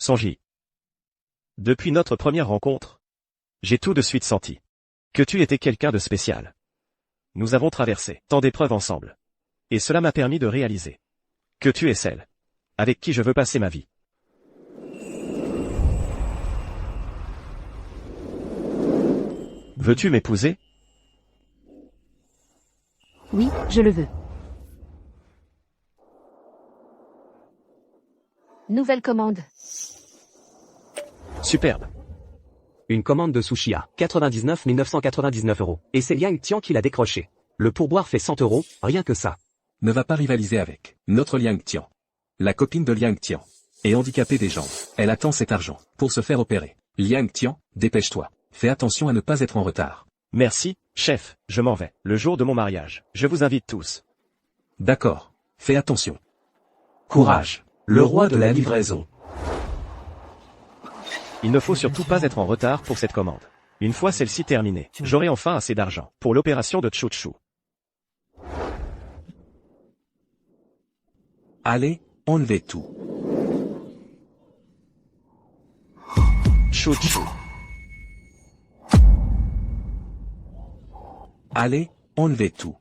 Sonji. Depuis notre première rencontre, j'ai tout de suite senti que tu étais quelqu'un de spécial. Nous avons traversé tant d'épreuves ensemble. Et cela m'a permis de réaliser que tu es celle avec qui je veux passer ma vie. Veux-tu m'épouser? Oui, je le veux. Nouvelle commande. Superbe. Une commande de sushi à 99 999 €. Et c'est Liang Tian qui l'a décroché. Le pourboire fait 100 €, rien que ça. Ne va pas rivaliser avec notre Liang Tian. La copine de Liang Tian est handicapée des jambes. Elle attend cet argent pour se faire opérer. Liang Tian, dépêche-toi. Fais attention à ne pas être en retard. Merci, chef, je m'en vais. Le jour de mon mariage, je vous invite tous. D'accord. Fais attention. Courage. Le roi de la livraison. Il ne faut surtout pas être en retard pour cette commande. Une fois celle-ci terminée, j'aurai enfin assez d'argent pour l'opération de Chuchu. Allez, enlevez tout. Chuchu. Allez, enlevez tout.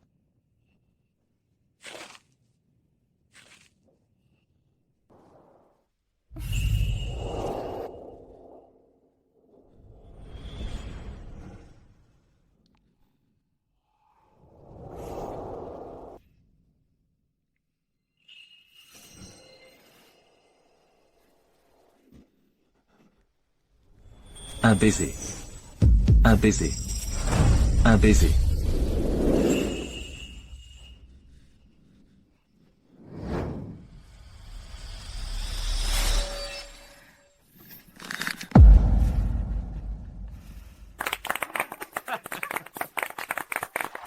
Un baiser. Un baiser. Un baiser.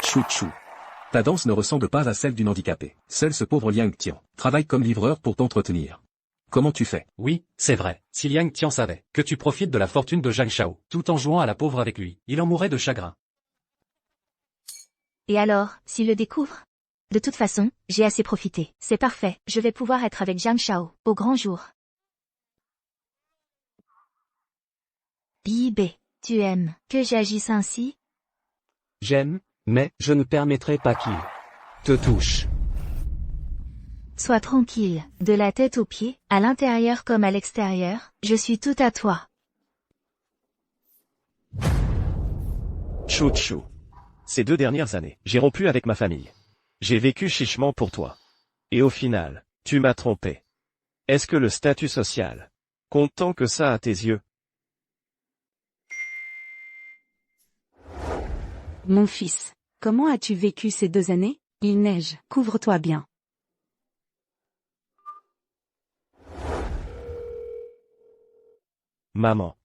Chou-chou. Ta danse ne ressemble pas à celle d'une handicapée. Seul ce pauvre Liang Tian travaille comme livreur pour t'entretenir. Comment tu fais? Oui, c'est vrai. Si Liang Tian savait que tu profites de la fortune de Zhang Shao, tout en jouant à la pauvre avec lui, il en mourrait de chagrin. Et alors, s'il le découvre? De toute façon, j'ai assez profité. C'est parfait, je vais pouvoir être avec Zhang Shao, au grand jour. Bibé, tu aimes que j'agisse ainsi? J'aime, mais je ne permettrai pas qu'il te touche. Sois tranquille, de la tête aux pieds, à l'intérieur comme à l'extérieur, je suis tout à toi. Chuchu. Ces 2 dernières années, j'ai rompu avec ma famille. J'ai vécu chichement pour toi. Et au final, tu m'as trompé. Est-ce que le statut social compte tant que ça à tes yeux? Mon fils, comment as-tu vécu ces 2 années? Il neige, couvre-toi bien. Maman.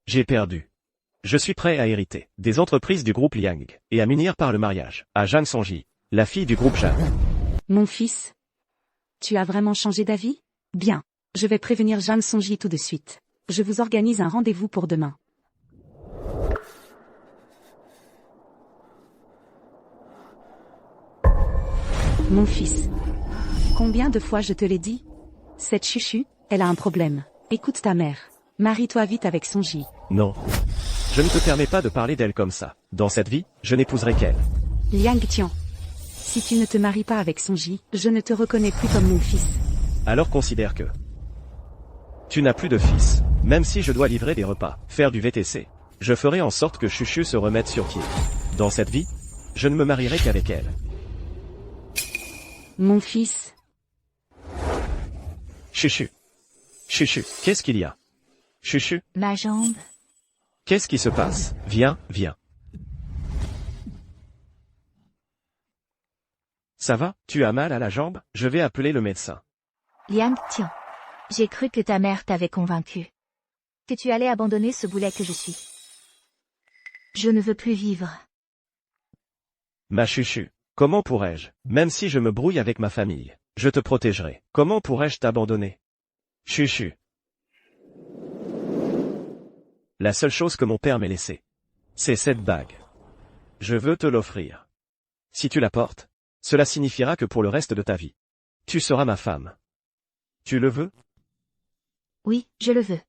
J'ai perdu. Je suis prêt à hériter des entreprises du groupe Liang et à m'unir par le mariage à Zhang Sonji, la fille du groupe Zhang. Mon fils, tu as vraiment changé d'avis? Bien, je vais prévenir Zhang Sonji tout de suite. Je vous organise un rendez-vous pour demain. Mon fils, combien de fois je te l'ai dit? Cette chuchu, elle a un problème. Écoute ta mère. Marie-toi vite avec Sonji. Non. Je ne te permets pas de parler d'elle comme ça. Dans cette vie, je n'épouserai qu'elle. Liang Tian, si tu ne te maries pas avec Sonji, je ne te reconnais plus comme mon fils. Alors considère que tu n'as plus de fils. Même si je dois livrer des repas, faire du VTC, je ferai en sorte que Chuchu se remette sur pied. Dans cette vie, je ne me marierai qu'avec elle. Mon fils, Chuchu. Chuchu, qu'est-ce qu'il y a? Chuchu, Ma jambe. qu'est-ce qui se passe? Viens, viens. Ça va? Tu as mal à la jambe? Je vais appeler le médecin. Liang Tian. J'ai cru que ta mère t'avait convaincu. Que tu allais abandonner ce boulet que je suis. Je ne veux plus vivre. Ma Chuchu, comment pourrais-je? Même si je me brouille avec ma famille, je te protégerai. Comment pourrais-je t'abandonner? Chuchu. La seule chose que mon père m'ait laissée, c'est cette bague. Je veux te l'offrir. Si tu la portes, cela signifiera que pour le reste de ta vie, tu seras ma femme. Tu le veux? Oui, je le veux.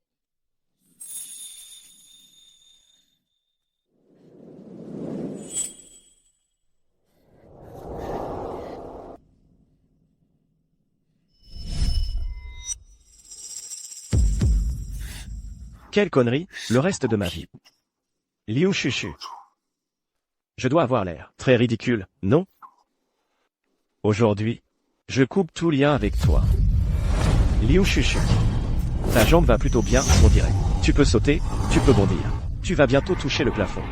Quelle connerie, le reste de ma vie. Liu Chuchu. Je dois avoir l'air très ridicule, non? Aujourd'hui, je coupe tout lien avec toi. Liu Chuchu. Ta jambe va plutôt bien, on dirait. Tu peux sauter, tu peux bondir. Tu vas bientôt toucher le plafond.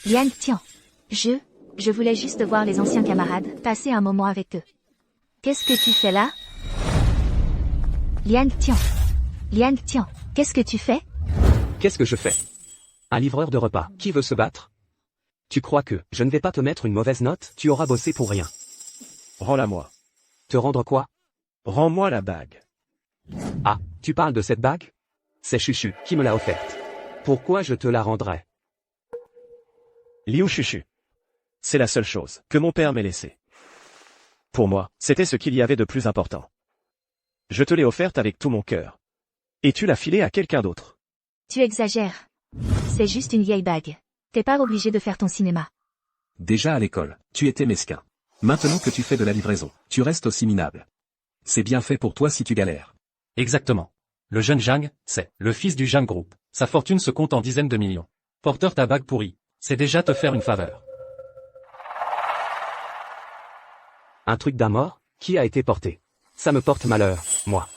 Liang Tian. Je voulais juste voir les anciens camarades, passer un moment avec eux. Qu'est-ce que tu fais là? Liang Tian. Liang Tian, qu'est-ce que tu fais? Qu'est-ce que je fais? Un livreur de repas. Qui veut se battre? Tu crois que je ne vais pas te mettre une mauvaise note? Tu auras bossé pour rien. Rends-la-moi. Te rendre quoi? Rends-moi la bague. Ah, tu parles de cette bague? C'est Chuchu qui me l'a offerte. Pourquoi je te la rendrais? Liu Chuchu. C'est la seule chose que mon père m'ait laissée. Pour moi, c'était ce qu'il y avait de plus important. Je te l'ai offerte avec tout mon cœur. Et tu l'as filée à quelqu'un d'autre. Tu exagères. C'est juste une vieille bague. T'es pas obligé de faire ton cinéma. Déjà à l'école, tu étais mesquin. Maintenant que tu fais de la livraison, tu restes aussi minable. C'est bien fait pour toi si tu galères. Exactement. Le jeune Zhang, c'est le fils du Zhang Group. Sa fortune se compte en dizaines de millions. Porteur ta bague pourrie, c'est déjà te faire une faveur. Un truc d'un mort? Qui a été porté? Ça me porte malheur, moi.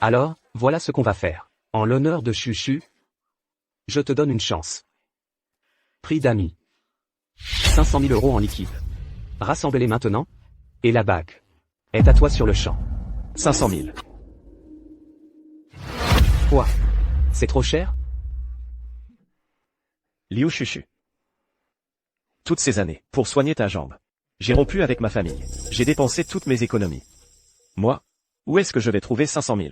Alors, voilà ce qu'on va faire. En l'honneur de Chuchu, je te donne une chance. Prix d'amis. 500 000 € en liquide. Rassemblez-les maintenant. Et la bague est à toi sur le champ. 500 000. Quoi? C'est trop cher? Liu Chuchu. Toutes ces années, pour soigner ta jambe. J'ai rompu avec ma famille. J'ai dépensé toutes mes économies. Moi, où est-ce que je vais trouver 500 000?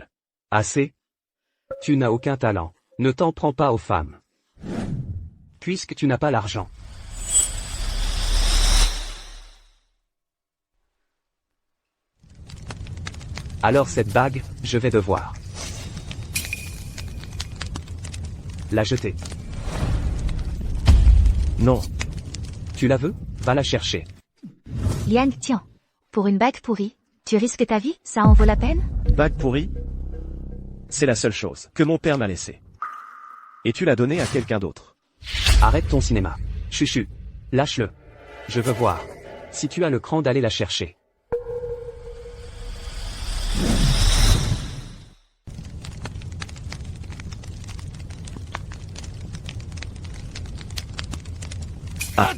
Assez? Tu n'as aucun talent. Ne t'en prends pas aux femmes. Puisque tu n'as pas l'argent. Alors cette bague, je vais devoir la jeter. Non. Tu la veux? Va la chercher. Liang Tian. Pour une bague pourrie, tu risques ta vie, ça en vaut la peine? Bague pourrie? C'est la seule chose que mon père m'a laissée. Et tu l'as donnée à quelqu'un d'autre. Arrête ton cinéma. Chuchu. Lâche-le. Je veux voir si tu as le cran d'aller la chercher. Ah.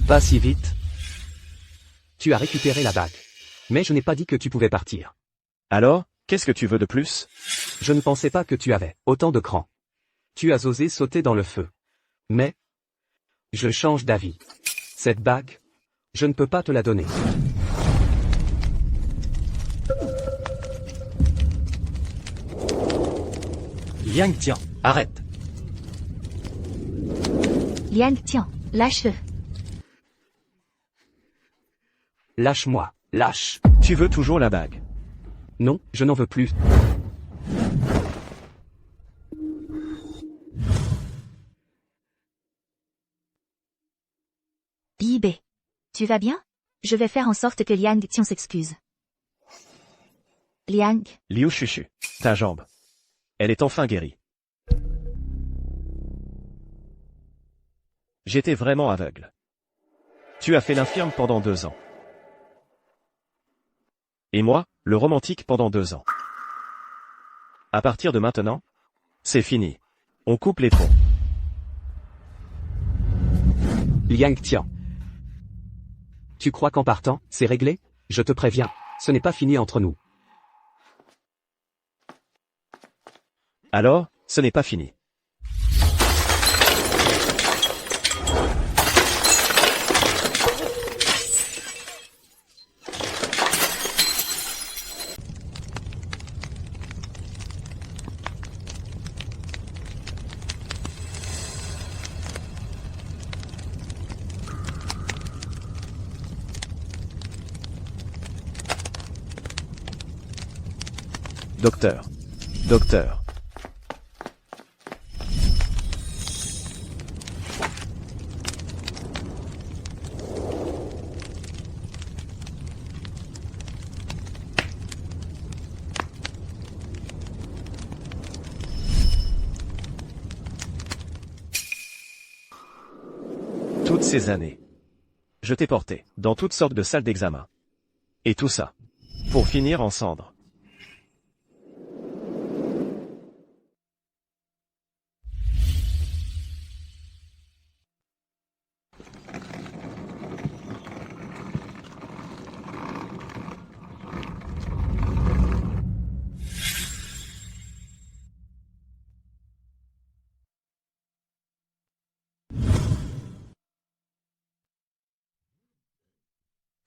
Pas si vite. Tu as récupéré la bague. Mais je n'ai pas dit que tu pouvais partir. Alors, qu'est-ce que tu veux de plus? Je ne pensais pas que tu avais autant de cran. Tu as osé sauter dans le feu. Mais, je change d'avis. Cette bague, je ne peux pas te la donner. Liang Tian, arrête. Liang Tian, lâche-le. Lâche-moi, lâche. Tu veux toujours la bague? Non, je n'en veux plus. Bibé. Tu vas bien? Je vais faire en sorte que Liang Tian s'excuse. Liang, Liu Chuchu. Ta jambe. Elle est enfin guérie. J'étais vraiment aveugle. Tu as fait l'infirme pendant 2 ans. Et moi, le romantique pendant 2 ans. À partir de maintenant, c'est fini. On coupe les ponts. Liang Tian. Tu crois qu'en partant, c'est réglé? Je te préviens, ce n'est pas fini entre nous. Alors, ce n'est pas fini. Docteur. Docteur. Toutes ces années. Je t'ai porté dans toutes sortes de salles d'examen. Et tout ça. Pour finir en cendres.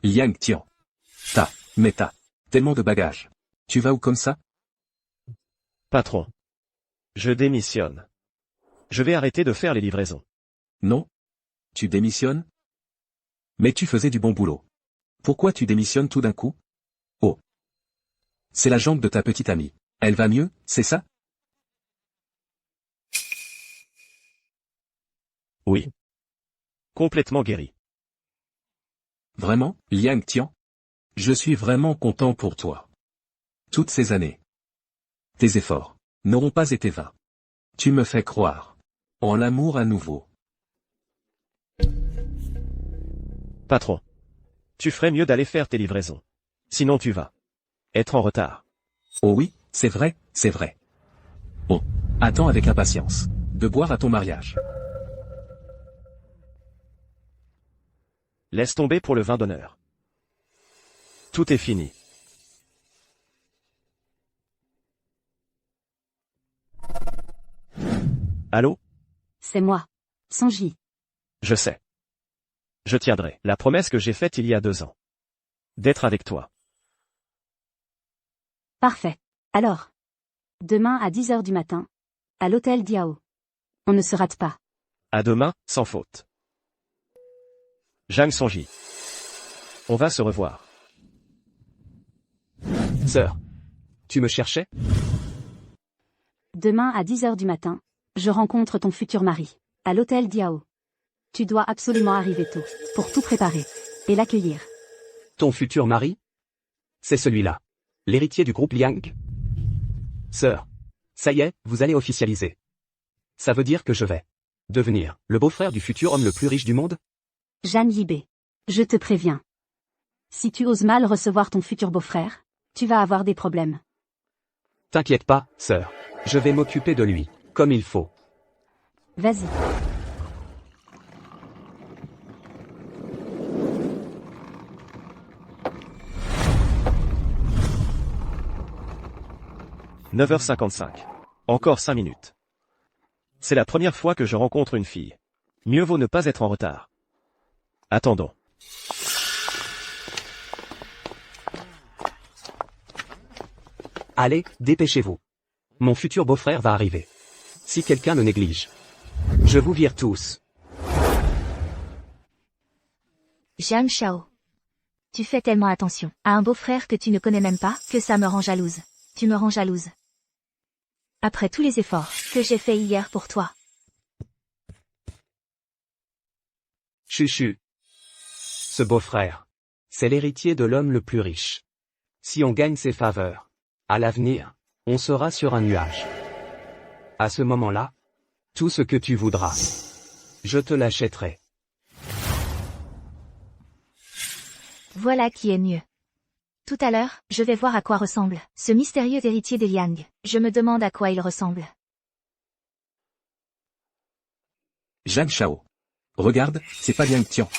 Liang Tian. Mais t'as tellement de bagages. Tu vas où comme ça? Patron. Je démissionne. Je vais arrêter de faire les livraisons. Non? Tu démissionnes? Mais tu faisais du bon boulot. Pourquoi tu démissionnes tout d'un coup? Oh. C'est la jambe de ta petite amie. Elle va mieux, c'est ça? Oui. Complètement guéri. Vraiment, Liang Tian? Je suis vraiment content pour toi. Toutes ces années. Tes efforts n'auront pas été vains. Tu me fais croire en l'amour à nouveau. Patron. Tu ferais mieux d'aller faire tes livraisons. Sinon tu vas être en retard. Oh oui, c'est vrai, c'est vrai. Oh, attends avec impatience de boire à ton mariage. Laisse tomber pour le vin d'honneur. Tout est fini. Allô? C'est moi. Sonji. Je sais. Je tiendrai la promesse que j'ai faite il y a 2 ans. D'être avec toi. Parfait. Alors. Demain à 10h du matin. À l'hôtel Diao. On ne se rate pas. À demain, sans faute. Zhang Sonji. On va se revoir. Sœur. Tu me cherchais? Demain à 10h du matin. Je rencontre ton futur mari. À l'hôtel Diao. Tu dois absolument arriver tôt. Pour tout préparer. Et l'accueillir. Ton futur mari? C'est celui-là. L'héritier du groupe Liang. Sœur. Ça y est, vous allez officialiser. Ça veut dire que je vais devenir le beau-frère du futur homme le plus riche du monde? Jeanne Yibé. Je te préviens. Si tu oses mal recevoir ton futur beau-frère, tu vas avoir des problèmes. T'inquiète pas, sœur. Je vais m'occuper de lui, comme il faut. Vas-y. « 9h55. Encore 5 minutes. C'est la première fois que je rencontre une fille. Mieux vaut ne pas être en retard. Attendons. Allez, dépêchez-vous. Mon futur beau-frère va arriver. Si quelqu'un le néglige, je vous vire tous. Jiang Shao. Tu fais tellement attention à un beau-frère que tu ne connais même pas, que ça me rend jalouse. Tu me rends jalouse. Après tous les efforts que j'ai faits hier pour toi. Chuchu. Ce beau-frère, c'est l'héritier de l'homme le plus riche. Si on gagne ses faveurs, à l'avenir, on sera sur un nuage. À ce moment-là, tout ce que tu voudras, je te l'achèterai. Voilà qui est mieux. Tout à l'heure, je vais voir à quoi ressemble ce mystérieux héritier des Liang. Je me demande à quoi il ressemble. Zhang Shao. Regarde, c'est pas Liang Tian.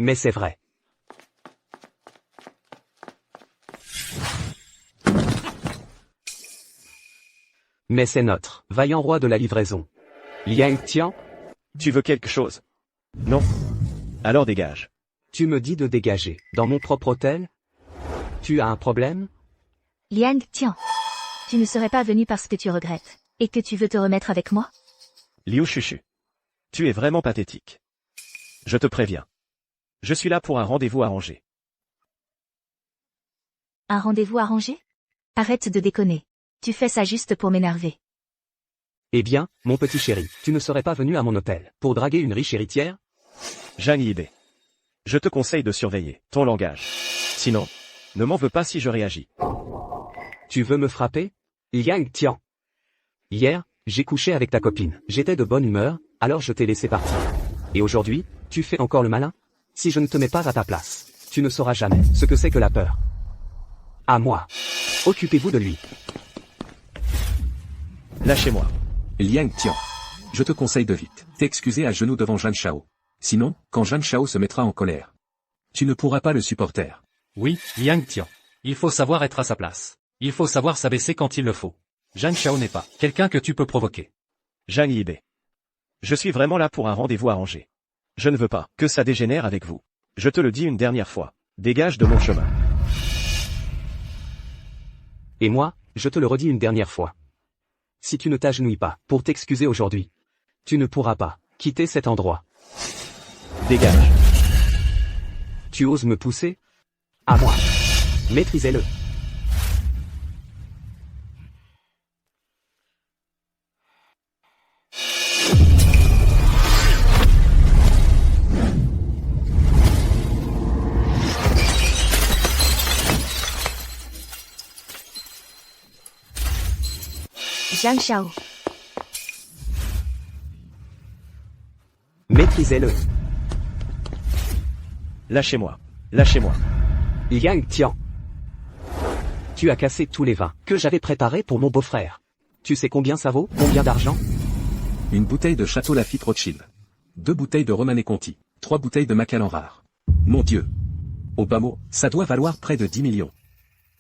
Mais c'est vrai. Mais c'est notre vaillant roi de la livraison. Liang Tian, Tu veux quelque chose? Non? Alors dégage. tu me dis de dégager dans mon propre hôtel? Tu as un problème? Liang tiens. Tu ne serais pas venu parce que tu regrettes. Et que tu veux te remettre avec moi? Liu Chuchu. Tu es vraiment pathétique. Je te préviens. Je suis là pour un rendez-vous arrangé. Un rendez-vous arrangé? Arrête de déconner. Tu fais ça juste pour m'énerver. Eh bien, mon petit chéri, tu ne serais pas venu à mon hôtel pour draguer une riche héritière? Zhang Yibei. Je te conseille de surveiller ton langage. Sinon, ne m'en veux pas si je réagis. Tu veux me frapper? Liang Tian. Hier, j'ai couché avec ta copine. J'étais de bonne humeur, alors je t'ai laissé partir. Et aujourd'hui, tu fais encore le malin? Si je ne te mets pas à ta place, tu ne sauras jamais ce que c'est que la peur. À moi. Occupez-vous de lui. Lâchez-moi. Liang Tian. Je te conseille de vite t'excuser à genoux devant Zhang Shao. Sinon, quand Zhang Shao se mettra en colère, tu ne pourras pas le supporter. Oui, Liang Tian. Il faut savoir être à sa place. Il faut savoir s'abaisser quand il le faut. Zhang Shao n'est pas quelqu'un que tu peux provoquer. Zhang Yibei. Je suis vraiment là pour un rendez-vous arrangé. Je ne veux pas que ça dégénère avec vous. Je te le dis une dernière fois. Dégage de mon chemin. Et moi, je te le redis une dernière fois. Si tu ne t'agenouilles pas pour t'excuser aujourd'hui, tu ne pourras pas quitter cet endroit. Dégage. Tu oses me pousser? À moi. Maîtrisez-le. Zhang Shao. Maîtrisez-le. Lâchez-moi. Lâchez-moi. Liang Tian. Tu as cassé tous les vins que j'avais préparés pour mon beau-frère. Tu sais combien ça vaut? Combien d'argent? Une bouteille de Château Lafite Rothschild. 2 bouteilles de Romanée Conti. 3 bouteilles de Macallan rare. Mon Dieu. Au bas mot, ça doit valoir près de 10 millions.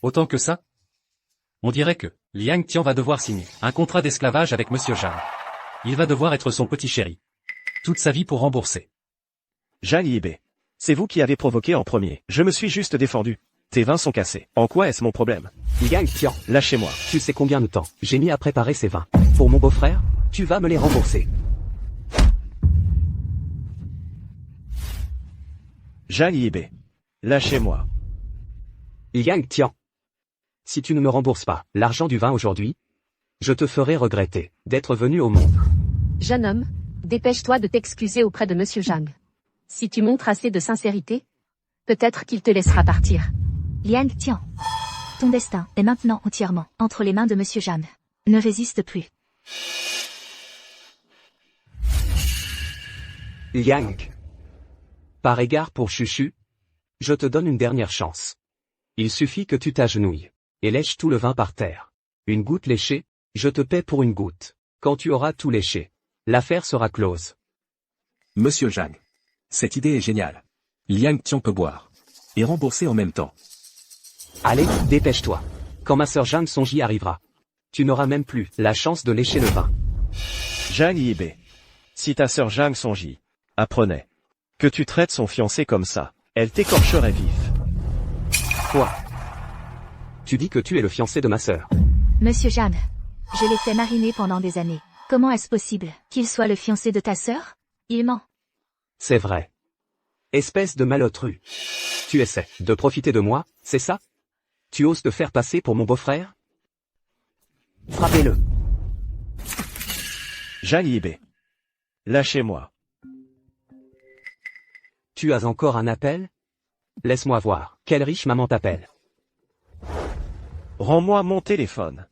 Autant que ça? On dirait que Liang Tian va devoir signer un contrat d'esclavage avec Monsieur Zhang. Il va devoir être son petit chéri. Toute sa vie pour rembourser. Zhang Yibei. C'est vous qui avez provoqué en premier. Je me suis juste défendu. Tes vins sont cassés. En quoi est-ce mon problème? Liang Tian. Lâchez-moi. Tu sais combien de temps j'ai mis à préparer ces vins pour mon beau-frère? Tu vas me les rembourser. Zhang Yibei. Lâchez-moi. Liang Tian. Si tu ne me rembourses pas l'argent du vin aujourd'hui, je te ferai regretter d'être venu au monde. Jeune homme, dépêche-toi de t'excuser auprès de Monsieur Zhang. Si tu montres assez de sincérité, peut-être qu'il te laissera partir. Liang Tian. Ton destin est maintenant entièrement entre les mains de Monsieur Zhang. Ne résiste plus. Liang. Par égard pour Chuchu, je te donne une dernière chance. Il suffit que tu t'agenouilles et lèches tout le vin par terre. Une goutte léchée, je te paie pour une goutte. Quand tu auras tout léché, l'affaire sera close. Monsieur Zhang. Cette idée est géniale. Liang Tian peut boire. Et rembourser en même temps. Allez, dépêche-toi. Quand ma sœur Zhang Sonji arrivera, tu n'auras même plus la chance de lécher le vin. Zhang Yibei. Si ta sœur Zhang Sonji apprenait que tu traites son fiancé comme ça, elle t'écorcherait vif. Quoi? Tu dis que tu es le fiancé de ma sœur. Monsieur Zhang. Je l'ai fait mariner pendant des années. Comment est-ce possible qu'il soit le fiancé de ta sœur? Il ment. C'est vrai. Espèce de malotru. Tu essaies de profiter de moi, c'est ça? Tu oses te faire passer pour mon beau-frère? Frappez-le. Zhang Yibei. Lâchez-moi. Tu as encore un appel? Laisse-moi voir. Quelle riche maman t'appelle? Rends-moi mon téléphone.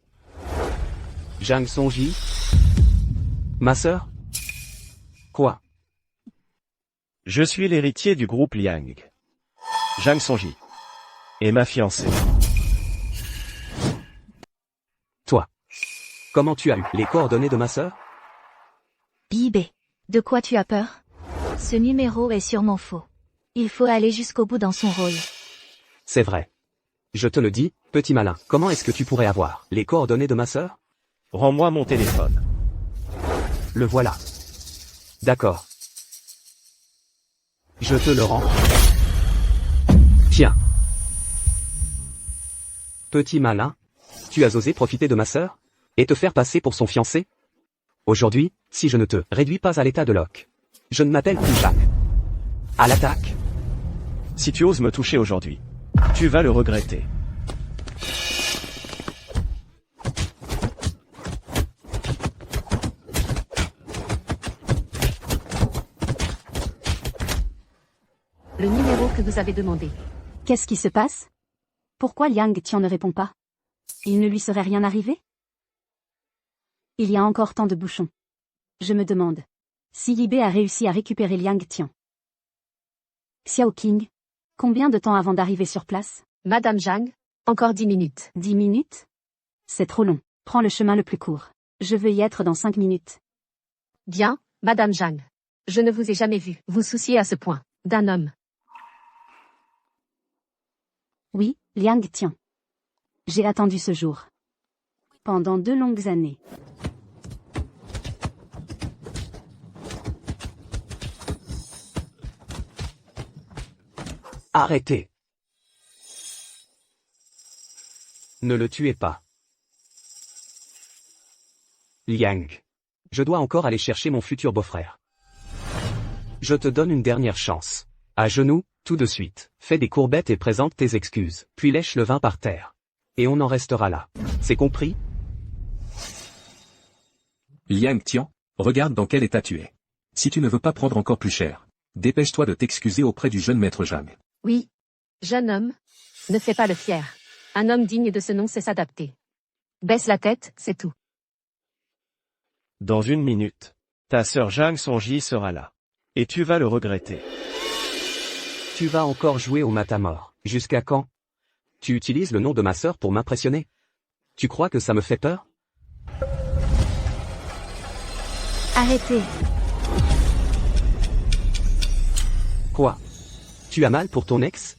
Zhang Sonji? Ma sœur? Quoi? Je suis l'héritier du groupe Liang. Zhang Sonji. Et ma fiancée. Toi. Comment tu as eu les coordonnées de ma sœur? Yibei. De quoi tu as peur? Ce numéro est sûrement faux. Il faut aller jusqu'au bout dans son rôle. C'est vrai. Je te le dis, petit malin, comment est-ce que tu pourrais avoir les coordonnées de ma sœur? Rends-moi mon téléphone. Le voilà. D'accord. Je te le rends. Tiens. Petit malin, tu as osé profiter de ma sœur et te faire passer pour son fiancé? Aujourd'hui, si je ne te réduis pas à l'état de Locke, je ne m'appelle plus Jacques. À l'attaque. Si tu oses me toucher aujourd'hui, tu vas le regretter. que vous avez demandé. Qu'est-ce qui se passe? Pourquoi Liang Tian ne répond pas? Il ne lui serait rien arrivé? Il y a encore tant de bouchons. Je me demande si Yi Bei a réussi à récupérer Liang Tian. Xiao Qing, combien de temps avant d'arriver sur place? Madame Zhang, encore 10 minutes. 10 minutes? C'est trop long. Prends le chemin le plus court. Je veux y être dans 5 minutes. Bien, Madame Zhang. Je ne vous ai jamais vu vous soucier à ce point d'un homme. Oui, Liang Tian. J'ai attendu ce jour. Pendant 2 longues années. Arrêtez. Ne le tuez pas. Liang. Je dois encore aller chercher mon futur beau-frère. Je te donne une dernière chance. À genoux, tout de suite. Fais des courbettes et présente tes excuses. Puis lèche le vin par terre. Et on en restera là. C'est compris? Liang Tian, regarde dans quel état tu es. Si tu ne veux pas prendre encore plus cher, dépêche-toi de t'excuser auprès du jeune maître Zhang. Oui. Jeune homme. Ne fais pas le fier. Un homme digne de ce nom sait s'adapter. Baisse la tête, c'est tout. Dans 1 minute, ta sœur Zhang Songji sera là. Et tu vas le regretter. Tu vas encore jouer au matamor. Jusqu'à quand? Tu utilises le nom de ma sœur pour m'impressionner? Tu crois que ça me fait peur? Arrêtez. Quoi? Tu as mal pour ton ex?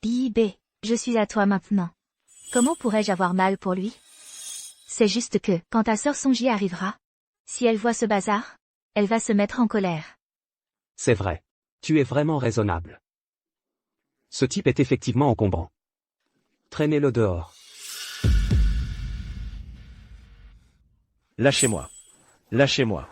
Yi Bei, je suis à toi maintenant. Comment pourrais-je avoir mal pour lui? C'est juste que, quand ta sœur Songji arrivera, si elle voit ce bazar, elle va se mettre en colère. C'est vrai. Tu es vraiment raisonnable. Ce type est effectivement encombrant. Traînez-le dehors. Lâchez-moi. Lâchez-moi.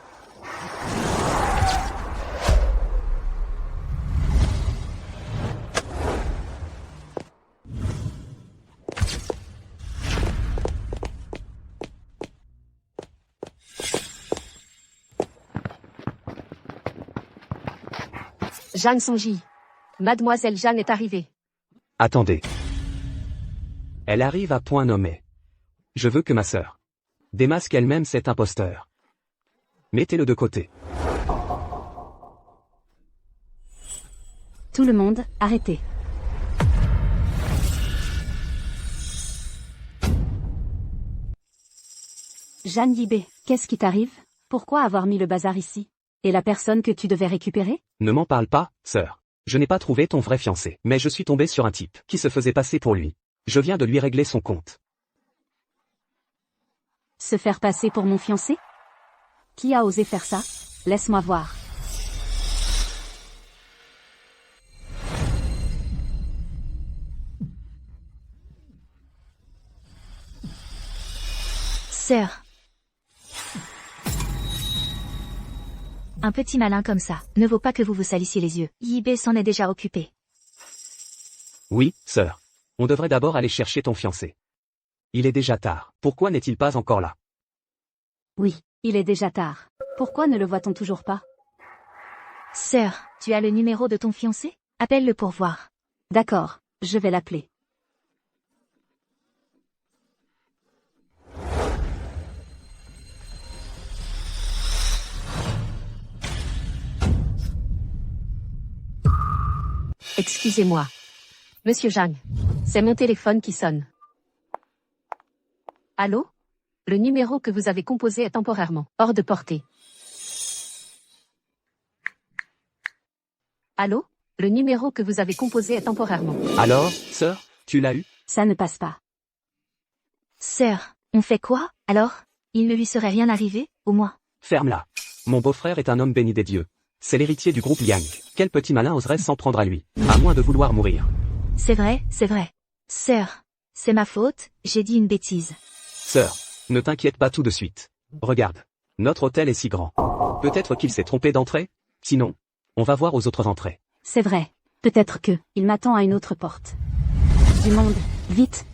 Zhang Songji. Mademoiselle Zhang est arrivée. Attendez. Elle arrive à point nommé. Je veux que ma sœur démasque elle-même cet imposteur. Mettez-le de côté. Tout le monde, arrêtez. Jeanne Yi Bei, qu'est-ce qui t'arrive? Pourquoi avoir mis le bazar ici? Et la personne que tu devais récupérer? Ne m'en parle pas, sœur. Je n'ai pas trouvé ton vrai fiancé, mais je suis tombé sur un type qui se faisait passer pour lui. Je viens de lui régler son compte. Se faire passer pour mon fiancé? Qui a osé faire ça? Laisse-moi voir. Sœur. Un petit malin comme ça, ne vaut pas que vous vous salissiez les yeux. Yi Bei s'en est déjà occupé. Oui, sœur. On devrait d'abord aller chercher ton fiancé. Il est déjà tard. Pourquoi n'est-il pas encore là? Oui, il est déjà tard. Pourquoi ne le voit-on toujours pas? Sœur, tu as le numéro de ton fiancé? Appelle-le pour voir. D'accord, je vais l'appeler. Excusez-moi. Monsieur Zhang. C'est mon téléphone qui sonne. Allô? Le numéro que vous avez composé est temporairement hors de portée. Allô? Le numéro que vous avez composé est temporairement. Alors, sœur, tu l'as eu? Ça ne passe pas. Sœur, on fait quoi, alors? Il ne lui serait rien arrivé, au moins? Ferme-la. Mon beau-frère est un homme béni des dieux. C'est l'héritier du groupe Liang. Quel petit malin oserait s'en prendre à lui? À moins de vouloir mourir. C'est vrai, c'est vrai. Sœur, c'est ma faute, j'ai dit une bêtise. Sœur, ne t'inquiète pas tout de suite. Regarde. Notre hôtel est si grand. Peut-être qu'il s'est trompé d'entrée? Sinon, on va voir aux autres entrées. C'est vrai. Peut-être que, il m'attend à une autre porte. Du monde, vite.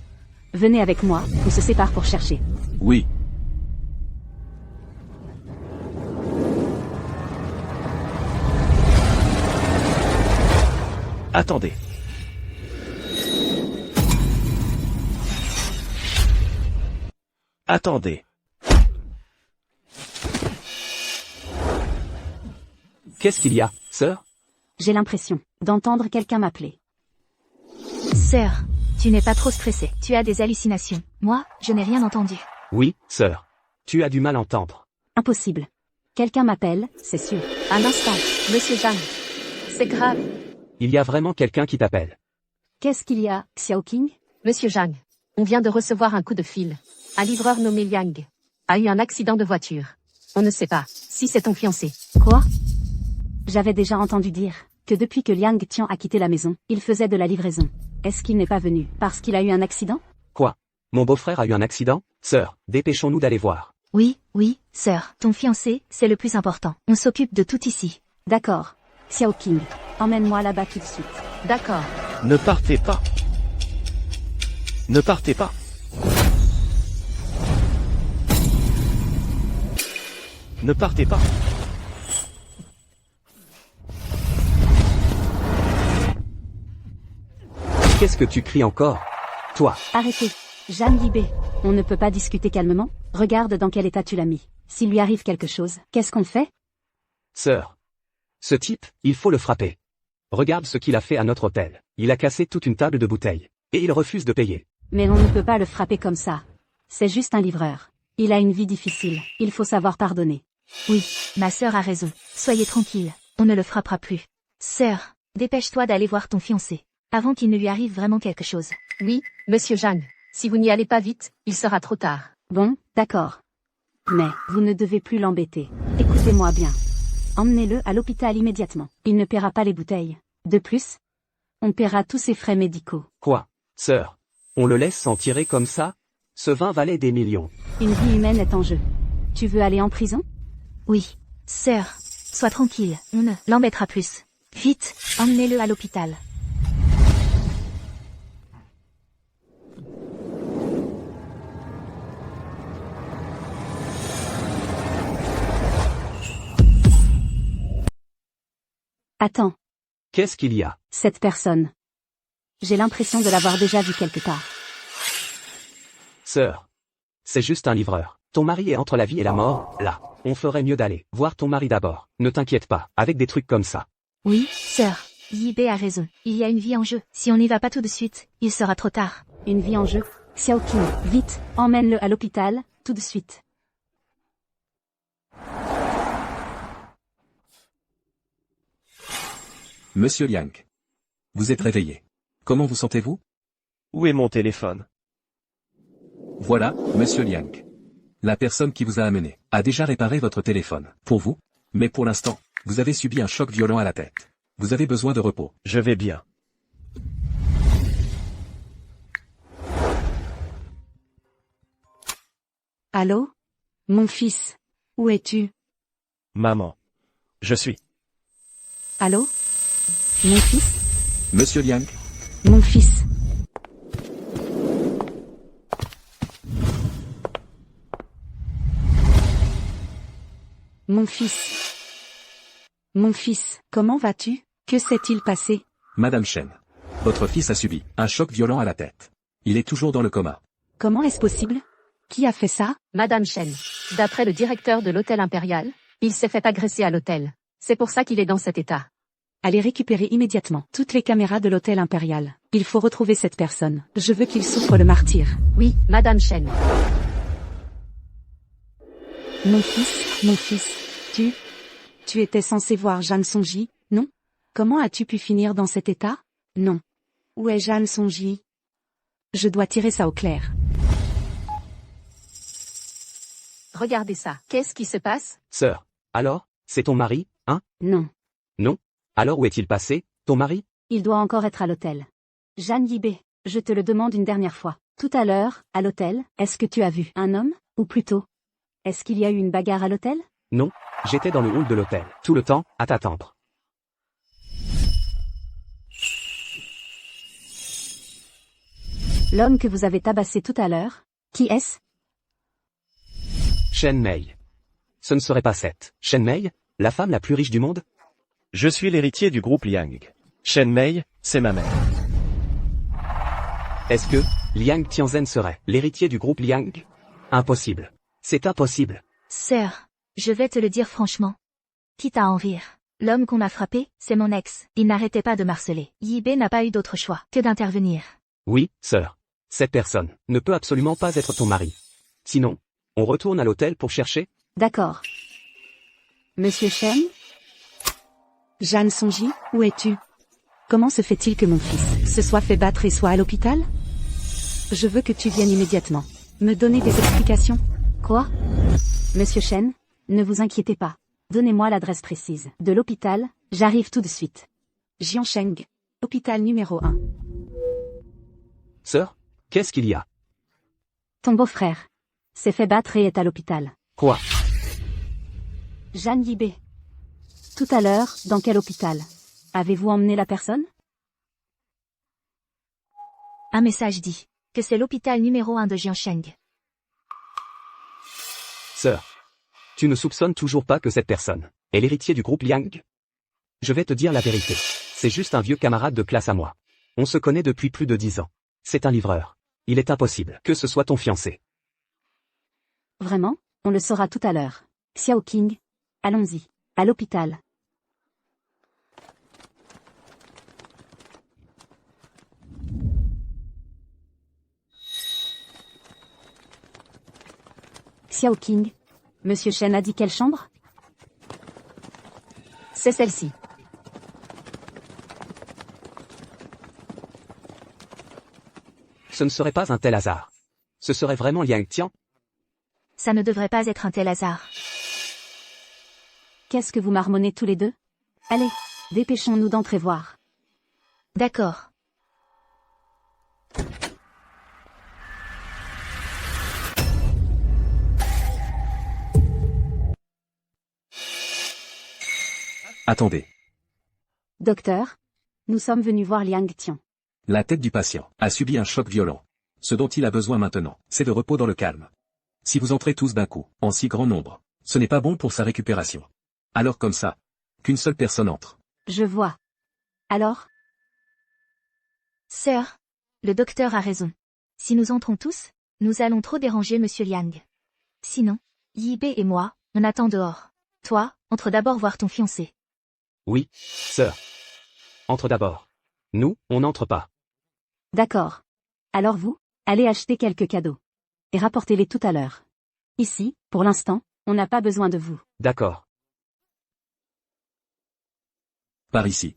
Venez avec moi, on se sépare pour chercher. Oui. Attendez. Attendez. Qu'est-ce qu'il y a, sœur? J'ai l'impression d'entendre quelqu'un m'appeler. Sœur, tu n'es pas trop stressée. Tu as des hallucinations. Moi, je n'ai rien entendu. Oui, sœur. Tu as du mal à entendre. Impossible. Quelqu'un m'appelle, c'est sûr. Un instant, Monsieur Zhang. C'est grave. Il y a vraiment quelqu'un qui t'appelle. Qu'est-ce qu'il y a, Xiao King? Monsieur Zhang, on vient de recevoir un coup de fil. Un livreur nommé Liang a eu un accident de voiture. On ne sait pas si c'est ton fiancé. Quoi? J'avais déjà entendu dire que depuis que Liang Tian a quitté la maison, il faisait de la livraison. Est-ce qu'il n'est pas venu parce qu'il a eu un accident? Quoi? Mon beau-frère a eu un accident? Sœur, dépêchons-nous d'aller voir. Oui, sœur. Ton fiancé, c'est le plus important. On s'occupe de tout ici. D'accord. Xiao King, emmène-moi là-bas tout de suite. D'accord. Ne partez pas. Ne partez pas. Ne partez pas. Qu'est-ce que tu cries encore? Toi. Arrêtez. Jeanne Yibé. On ne peut pas discuter calmement? Regarde dans quel état tu l'as mis. S'il lui arrive quelque chose, qu'est-ce qu'on fait? Sœur. Ce type, il faut le frapper. Regarde ce qu'il a fait à notre hôtel. Il a cassé toute une table de bouteilles. Et il refuse de payer. Mais on ne peut pas le frapper comme ça. C'est juste un livreur. Il a une vie difficile. Il faut savoir pardonner. Oui, ma sœur a raison. Soyez tranquille. On ne le frappera plus. Sœur, dépêche-toi d'aller voir ton fiancé. Avant qu'il ne lui arrive vraiment quelque chose. Oui, Monsieur Zhang. Si vous n'y allez pas vite, il sera trop tard. Bon, d'accord. Mais, vous ne devez plus l'embêter. Écoutez-moi bien. Emmenez-le à l'hôpital immédiatement. Il ne paiera pas les bouteilles. De plus, on paiera tous ses frais médicaux. Quoi? Sœur. On le laisse s'en tirer comme ça? Ce vin valait des millions. Une vie humaine est en jeu. Tu veux aller en prison? Oui. Sœur, sois tranquille. On ne l'embêtera plus. Vite, emmenez-le à l'hôpital. Attends, Qu'est-ce qu'il y a? cette personne. J'ai l'impression de l'avoir déjà vue quelque part. Sœur. C'est juste un livreur. Ton mari est entre la vie et la mort, là. On ferait mieux d'aller voir ton mari d'abord. Ne t'inquiète pas, avec des trucs comme ça. Oui, sœur. Yibé a raison. Il y a une vie en jeu. Si on n'y va pas tout de suite, il sera trop tard. Une vie en jeu. Xiao King, vite, emmène-le à l'hôpital, tout de suite. Monsieur Liang. Vous êtes réveillé. Comment vous sentez-vous? Où est mon téléphone? Voilà, Monsieur Liang. La personne qui vous a amené a déjà réparé votre téléphone. Pour vous. Mais pour l'instant, vous avez subi un choc violent à la tête. Vous avez besoin de repos. Je vais bien. Allô? Mon fils. Où es-tu? Maman. Je suis. Allô? Mon fils? Monsieur Liang. Mon fils. Mon fils. Mon fils, comment vas-tu? Que s'est-il passé? Madame Chen. Votre fils a subi un choc violent à la tête. Il est toujours dans le coma. Comment est-ce possible? Qui a fait ça? Madame Chen. D'après le directeur de l'hôtel impérial, il s'est fait agresser à l'hôtel. C'est pour ça qu'il est dans cet état. Allez récupérer immédiatement toutes les caméras de l'hôtel impérial. Il faut retrouver cette personne. Je veux qu'il souffre le martyr. Oui, Madame Chen. Mon fils, tu étais censé voir Jeanne Sonji, non? Comment as-tu pu finir dans cet état? Non. Où est Jeanne Sonji? Je dois tirer ça au clair. Regardez ça. Qu'est-ce qui se passe? Sœur. Alors? C'est ton mari, hein? Non. Non? Alors où est-il passé, ton mari? Il doit encore être à l'hôtel. Jeanne Yibé, je te le demande une dernière fois. Tout à l'heure, à l'hôtel, est-ce que tu as vu un homme? Ou plutôt, est-ce qu'il y a eu une bagarre à l'hôtel? Non. J'étais dans le hall de l'hôtel. Tout le temps, à t'attendre. L'homme que vous avez tabassé tout à l'heure, qui est-ce? Chen Mei. Ce ne serait pas cette Chen Mei, la femme la plus riche du monde? Je suis l'héritier du groupe Liang. Shen Mei, c'est ma mère. Est-ce que Liang Tianzhen serait l'héritier du groupe Liang? Impossible. C'est impossible. Sœur, je vais te le dire franchement. Quitte à en rire. L'homme qu'on a frappé, c'est mon ex. Il n'arrêtait pas de m'harceler. Yibé n'a pas eu d'autre choix que d'intervenir. Oui, sœur. Cette personne ne peut absolument pas être ton mari. Sinon, on retourne à l'hôtel pour chercher? D'accord. Monsieur Shen? Jeanne Sonji, où es-tu? Comment se fait-il que mon fils se soit fait battre et soit à l'hôpital? Je veux que tu viennes immédiatement. Me donner des explications. Quoi? Monsieur Shen, ne vous inquiétez pas. Donnez-moi l'adresse précise de l'hôpital, j'arrive tout de suite. Jiansheng, hôpital numéro 1. Sœur, qu'est-ce qu'il y a? Ton beau-frère s'est fait battre et est à l'hôpital. Quoi? Jeanne Yibé. Tout à l'heure, dans quel hôpital? Avez-vous emmené la personne? Un message dit que c'est l'hôpital numéro 1 de Jiansheng. Sœur, tu ne soupçonnes toujours pas que cette personne est l'héritier du groupe Liang? Je vais te dire la vérité. C'est juste un vieux camarade de classe à moi. On se connaît depuis plus de 10 ans. C'est un livreur. Il est impossible que ce soit ton fiancé. Vraiment? On le saura tout à l'heure. Xiao Qing. Allons-y. À l'hôpital. Xiao Qing. Monsieur Shen a dit quelle chambre? C'est celle-ci. Ce ne serait pas un tel hasard. Ce serait vraiment Liang Tian? Ça ne devrait pas être un tel hasard. Qu'est-ce que vous marmonnez tous les deux? Allez, dépêchons-nous d'entrer voir. D'accord. Attendez. Docteur, nous sommes venus voir Liang Tian. La tête du patient a subi un choc violent. Ce dont il a besoin maintenant, c'est de repos dans le calme. Si vous entrez tous d'un coup, en si grand nombre, ce n'est pas bon pour sa récupération. Alors comme ça, qu'une seule personne entre. Je vois. Alors? Sœur, le docteur a raison. Si nous entrons tous, nous allons trop déranger Monsieur Liang. Sinon, Yibé et moi, on attend dehors. Toi, entre d'abord voir ton fiancé. Oui, sœur. Entre d'abord. Nous, on n'entre pas. D'accord. Alors vous, allez acheter quelques cadeaux. Et rapportez-les tout à l'heure. Ici, pour l'instant, on n'a pas besoin de vous. D'accord. Par ici.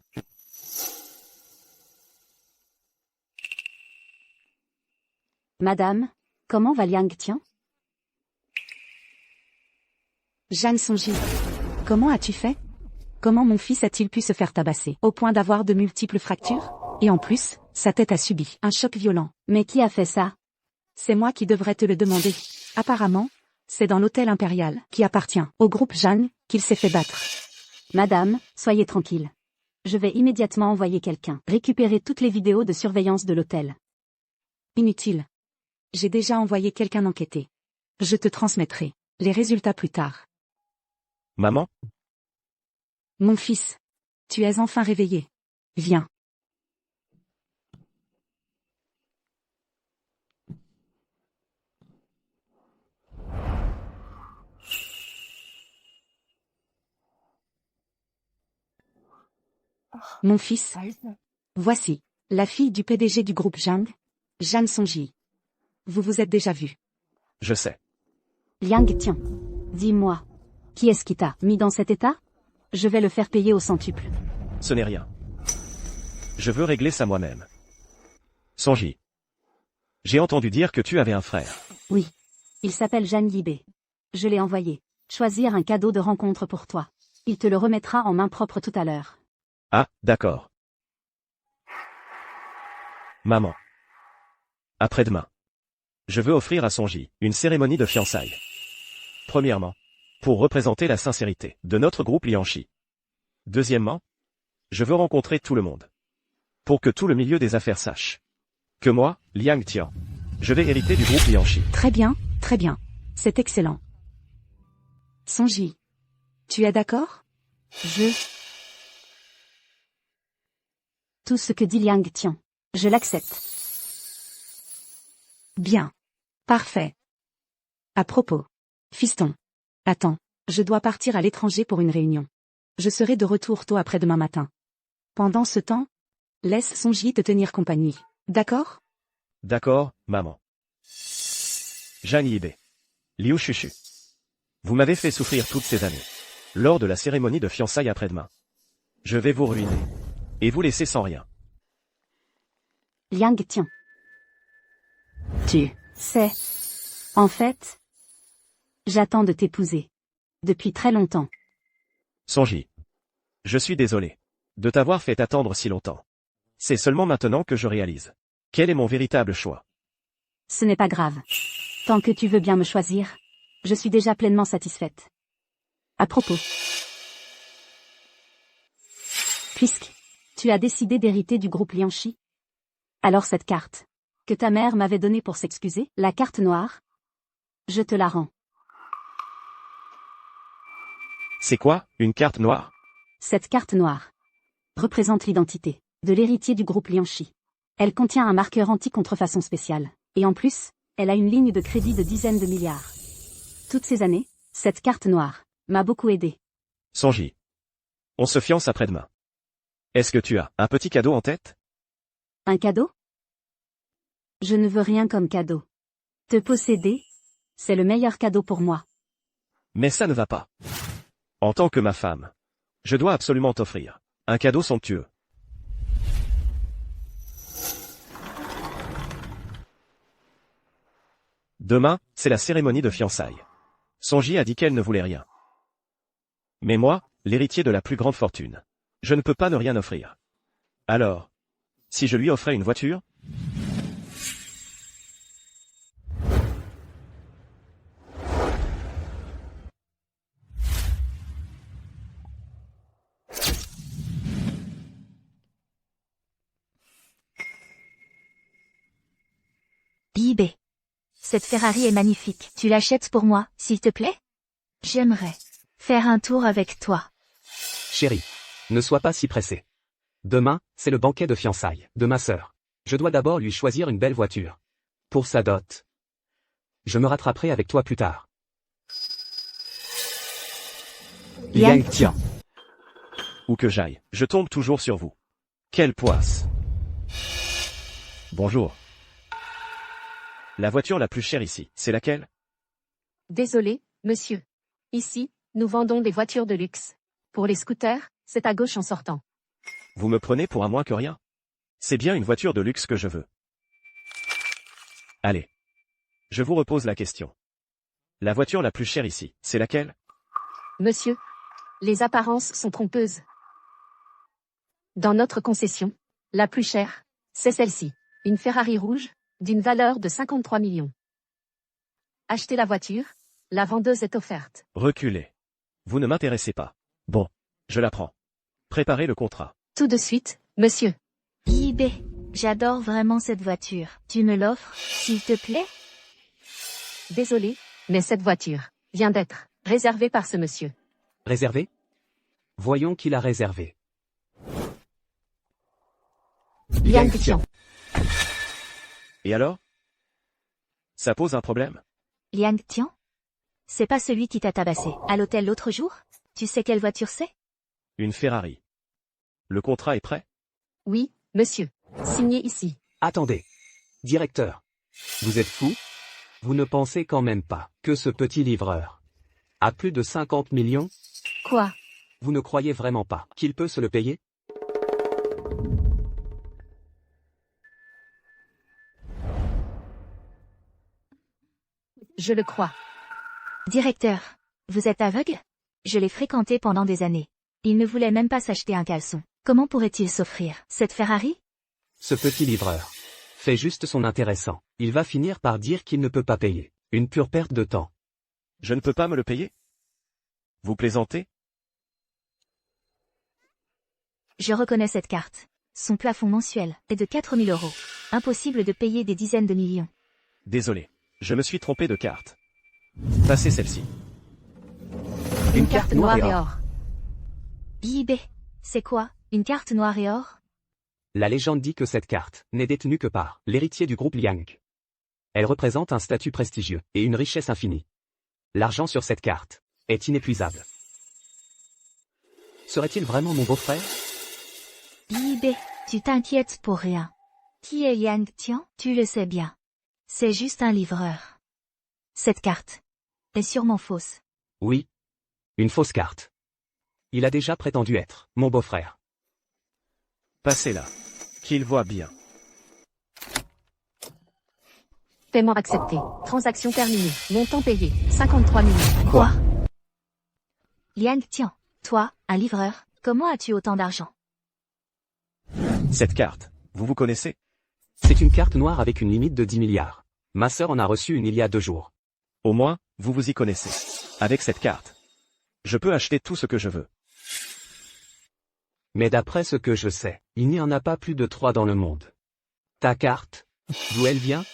Madame, comment va Liang Tian? Jeanne Sonji. Comment as-tu fait? Comment mon fils a-t-il pu se faire tabasser au point d'avoir de multiples fractures? Et en plus, sa tête a subi un choc violent. Mais qui a fait ça? C'est moi qui devrais te le demander. Apparemment, c'est dans l'hôtel impérial, qui appartient au groupe Jeanne, qu'il s'est fait battre. Madame, soyez tranquille. Je vais immédiatement envoyer quelqu'un récupérer toutes les vidéos de surveillance de l'hôtel. Inutile. J'ai déjà envoyé quelqu'un enquêter. Je te transmettrai les résultats plus tard. Maman? Mon fils. Tu es enfin réveillé. Viens. Mon fils. Voici, la fille du PDG du groupe Jiang, Jeanne Sonji. Vous vous êtes déjà vus. Je sais. Liang Tian. Dis-moi. Qui est-ce qui t'a mis dans cet état? Je vais le faire payer au centuple. Ce n'est rien. Je veux régler ça moi-même. Sonji. J'ai entendu dire que tu avais un frère. Oui. Il s'appelle Jeanne Yibé. Je l'ai envoyé. Choisir un cadeau de rencontre pour toi. Il te le remettra en main propre tout à l'heure. Ah, d'accord. Maman. Après-demain. Je veux offrir à Sonji une cérémonie de fiançailles. Premièrement, pour représenter la sincérité de notre groupe Lianchi. Deuxièmement, je veux rencontrer tout le monde. Pour que tout le milieu des affaires sache que moi, Liang Tian, je vais hériter du groupe Lianchi. Très bien, très bien. C'est excellent. Sonji. Tu es d'accord? Tout ce que dit Liang Tian. Je l'accepte. Bien. Parfait. À propos. Fiston. Attends, je dois partir à l'étranger pour une réunion. Je serai de retour tôt après-demain matin. Pendant ce temps, laisse Sonji te tenir compagnie. D'accord? D'accord, maman. Zhang Yibei. Liu Chuchu. Vous m'avez fait souffrir toutes ces années. Lors de la cérémonie de fiançailles après-demain. Je vais vous ruiner. Et vous laisser sans rien. Liang Tian. Tu sais. En fait, j'attends de t'épouser. Depuis très longtemps. Sonji. Je suis désolé. De t'avoir fait attendre si longtemps. C'est seulement maintenant que je réalise. Quel est mon véritable choix? Ce n'est pas grave. Tant que tu veux bien me choisir, je suis déjà pleinement satisfaite. À propos. Puisque tu as décidé d'hériter du groupe Lianchi, alors cette carte, que ta mère m'avait donnée pour s'excuser, la carte noire, je te la rends. C'est quoi, une carte noire? Cette carte noire représente l'identité de l'héritier du groupe Lianchi. Elle contient un marqueur anti-contrefaçon spécial. Et en plus, elle a une ligne de crédit de dizaines de milliards. Toutes ces années, cette carte noire m'a beaucoup aidé. Sonji. On se fiance après-demain. Est-ce que tu as un petit cadeau en tête? Un cadeau? Je ne veux rien comme cadeau. Te posséder, c'est le meilleur cadeau pour moi. Mais ça ne va pas. En tant que ma femme, je dois absolument t'offrir un cadeau somptueux. Demain, c'est la cérémonie de fiançailles. Sonji a dit qu'elle ne voulait rien. Mais moi, l'héritier de la plus grande fortune, je ne peux pas ne rien offrir. Alors, si je lui offrais une voiture? Yibei. Cette Ferrari est magnifique. Tu l'achètes pour moi, s'il te plaît? J'aimerais faire un tour avec toi. Chérie, ne sois pas si pressée. Demain, c'est le banquet de fiançailles de ma sœur. Je dois d'abord lui choisir une belle voiture. Pour sa dot. Je me rattraperai avec toi plus tard. Liang Liang Tian. Où que j'aille, je tombe toujours sur vous. Quelle poisse. Bonjour. La voiture la plus chère ici, c'est laquelle? Désolé, monsieur. Ici, nous vendons des voitures de luxe. Pour les scooters, c'est à gauche en sortant. Vous me prenez pour un moins que rien? C'est bien une voiture de luxe que je veux. Allez. Je vous repose la question. La voiture la plus chère ici, c'est laquelle? Monsieur, les apparences sont trompeuses. Dans notre concession, la plus chère, c'est celle-ci. Une Ferrari rouge, d'une valeur de 53 millions. Achetez la voiture, la vendeuse est offerte. Reculez. Vous ne m'intéressez pas. Bon, je la prends. Préparez le contrat. Tout de suite, monsieur. Yibei. J'adore vraiment cette voiture. Tu me l'offres, s'il te plaît? Désolé, mais cette voiture vient d'être réservée par ce monsieur. Réservé? Voyons qui l'a réservé. Liang Tian. Et alors? Ça pose un problème? Liang Tian? C'est pas celui qui t'a tabassé à l'hôtel l'autre jour? Tu sais quelle voiture c'est? Une Ferrari. Le contrat est prêt? Oui, monsieur. Signé ici. Attendez. Directeur. Vous êtes fou? Vous ne pensez quand même pas que ce petit livreur a plus de 50 millions? Quoi? Vous ne croyez vraiment pas qu'il peut se le payer? Je le crois. Directeur, vous êtes aveugle? Je l'ai fréquenté pendant des années. Il ne voulait même pas s'acheter un caleçon. Comment pourrait-il s'offrir cette Ferrari? Ce petit livreur fait juste son intéressant. Il va finir par dire qu'il ne peut pas payer. Une pure perte de temps. Je ne peux pas me le payer? Vous plaisantez? Je reconnais cette carte. Son plafond mensuel est de 4 000 €. Impossible de payer des dizaines de millions. Désolé. Je me suis trompé de carte. Passez celle-ci. Une carte noire et or. Yibei. C'est quoi, une carte noire et or? La légende dit que cette carte n'est détenue que par l'héritier du groupe Liang. Elle représente un statut prestigieux et une richesse infinie. L'argent sur cette carte est inépuisable. Serait-il vraiment mon beau-frère? Yibé, tu t'inquiètes pour rien. Qui est Yang Tian? Tu le sais bien. C'est juste un livreur. Cette carte est sûrement fausse. Oui. Une fausse carte. Il a déjà prétendu être mon beau-frère. Passez-la. Qu'il voit bien. Paiement accepté. Transaction terminée. Montant payé. 53 millions. Quoi? Liang Tian, toi, un livreur, comment as-tu autant d'argent? Cette carte, vous vous connaissez? C'est une carte noire avec une limite de 10 milliards. Ma sœur en a reçu une il y a 2 jours. Au moins, vous vous y connaissez. Avec cette carte, je peux acheter tout ce que je veux. Mais d'après ce que je sais, il n'y en a pas plus de 3 dans le monde. Ta carte, d'où elle vient?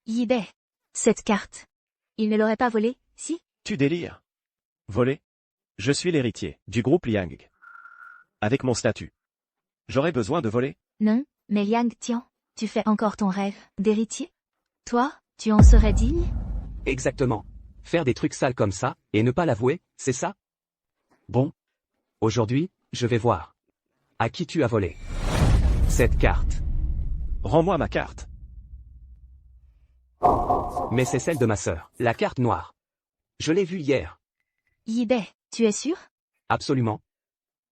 Yibé, cette carte. Il ne l'aurait pas volée, si? Tu délires. Voler? Je suis l'héritier du groupe Liang. Avec mon statut, j'aurais besoin de voler? Non, mais Liang Tian, tu fais encore ton rêve d'héritier? Toi, tu en serais digne? Exactement. Faire des trucs sales comme ça, et ne pas l'avouer, c'est ça? Bon. Aujourd'hui, je vais voir. À qui tu as volé cette carte? Rends-moi ma carte. Mais c'est celle de ma sœur, la carte noire. Je l'ai vue hier. Yibé, tu es sûr? Absolument.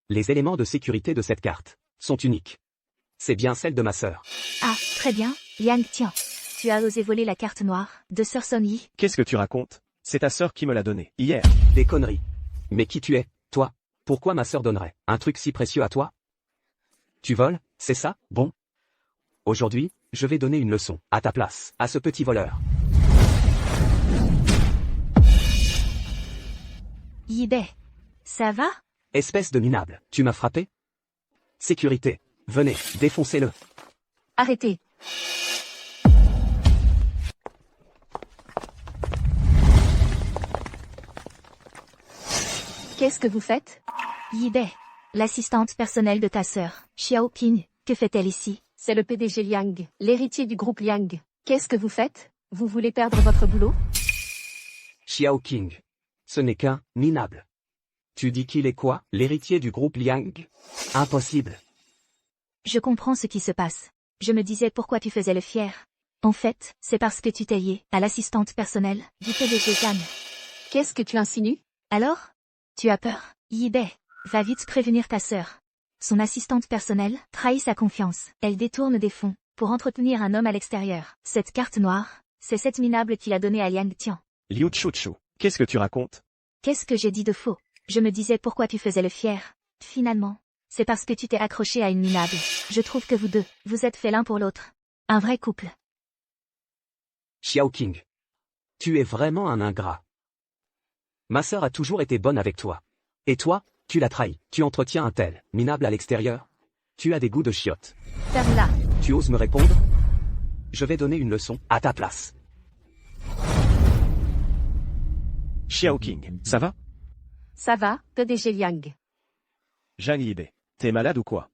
Les éléments de sécurité de cette carte sont uniques. C'est bien celle de ma sœur. Ah, très bien, Liang Tian. Tu as osé voler la carte noire de Sœur Son Yi. Qu'est-ce que tu racontes? C'est ta sœur qui me l'a donnée, hier. Des conneries. Mais qui tu es, toi? Pourquoi ma sœur donnerait un truc si précieux à toi? Tu voles, c'est ça? Bon. Aujourd'hui, je vais donner une leçon, à ta place, à ce petit voleur. Yibé, ça va? Espèce de minable, tu m'as frappé? Sécurité. Venez, défoncez-le. Arrêtez. Qu'est-ce que vous faites? Yibé, l'assistante personnelle de ta sœur, Xiao Qing, que fait-elle ici? C'est le PDG Liang, l'héritier du groupe Liang. Qu'est-ce que vous faites? Vous voulez perdre votre boulot? Xiao Qing. Ce n'est qu'un minable. Tu dis qu'il est quoi? L'héritier du groupe Liang? Impossible. Je comprends ce qui se passe. Je me disais pourquoi tu faisais le fier. En fait, c'est parce que tu t'es lié à l'assistante personnelle du PDG Zhan. Qu'est-ce que tu insinues? Alors? Tu as peur? Yibé, va vite prévenir ta sœur. Son assistante personnelle trahit sa confiance. Elle détourne des fonds pour entretenir un homme à l'extérieur. Cette carte noire, c'est cette minable qui l'a donnée à Liang Tian. Liu Chuchu, qu'est-ce que tu racontes? Qu'est-ce que j'ai dit de faux? Je me disais pourquoi tu faisais le fier. Finalement, c'est parce que tu t'es accroché à une minable. Je trouve que vous deux, vous êtes faits l'un pour l'autre. Un vrai couple. Xiao Qing. Tu es vraiment un ingrat. Ma sœur a toujours été bonne avec toi. Et toi, tu l'as trahi. Tu entretiens un tel minable à l'extérieur. Tu as des goûts de chiotte. Ferme-la. Tu oses me répondre? Je vais donner une leçon à ta place. Xiao Qing, ça va? Ça va, PDG Liang. Zhang Yibé, t'es malade ou quoi?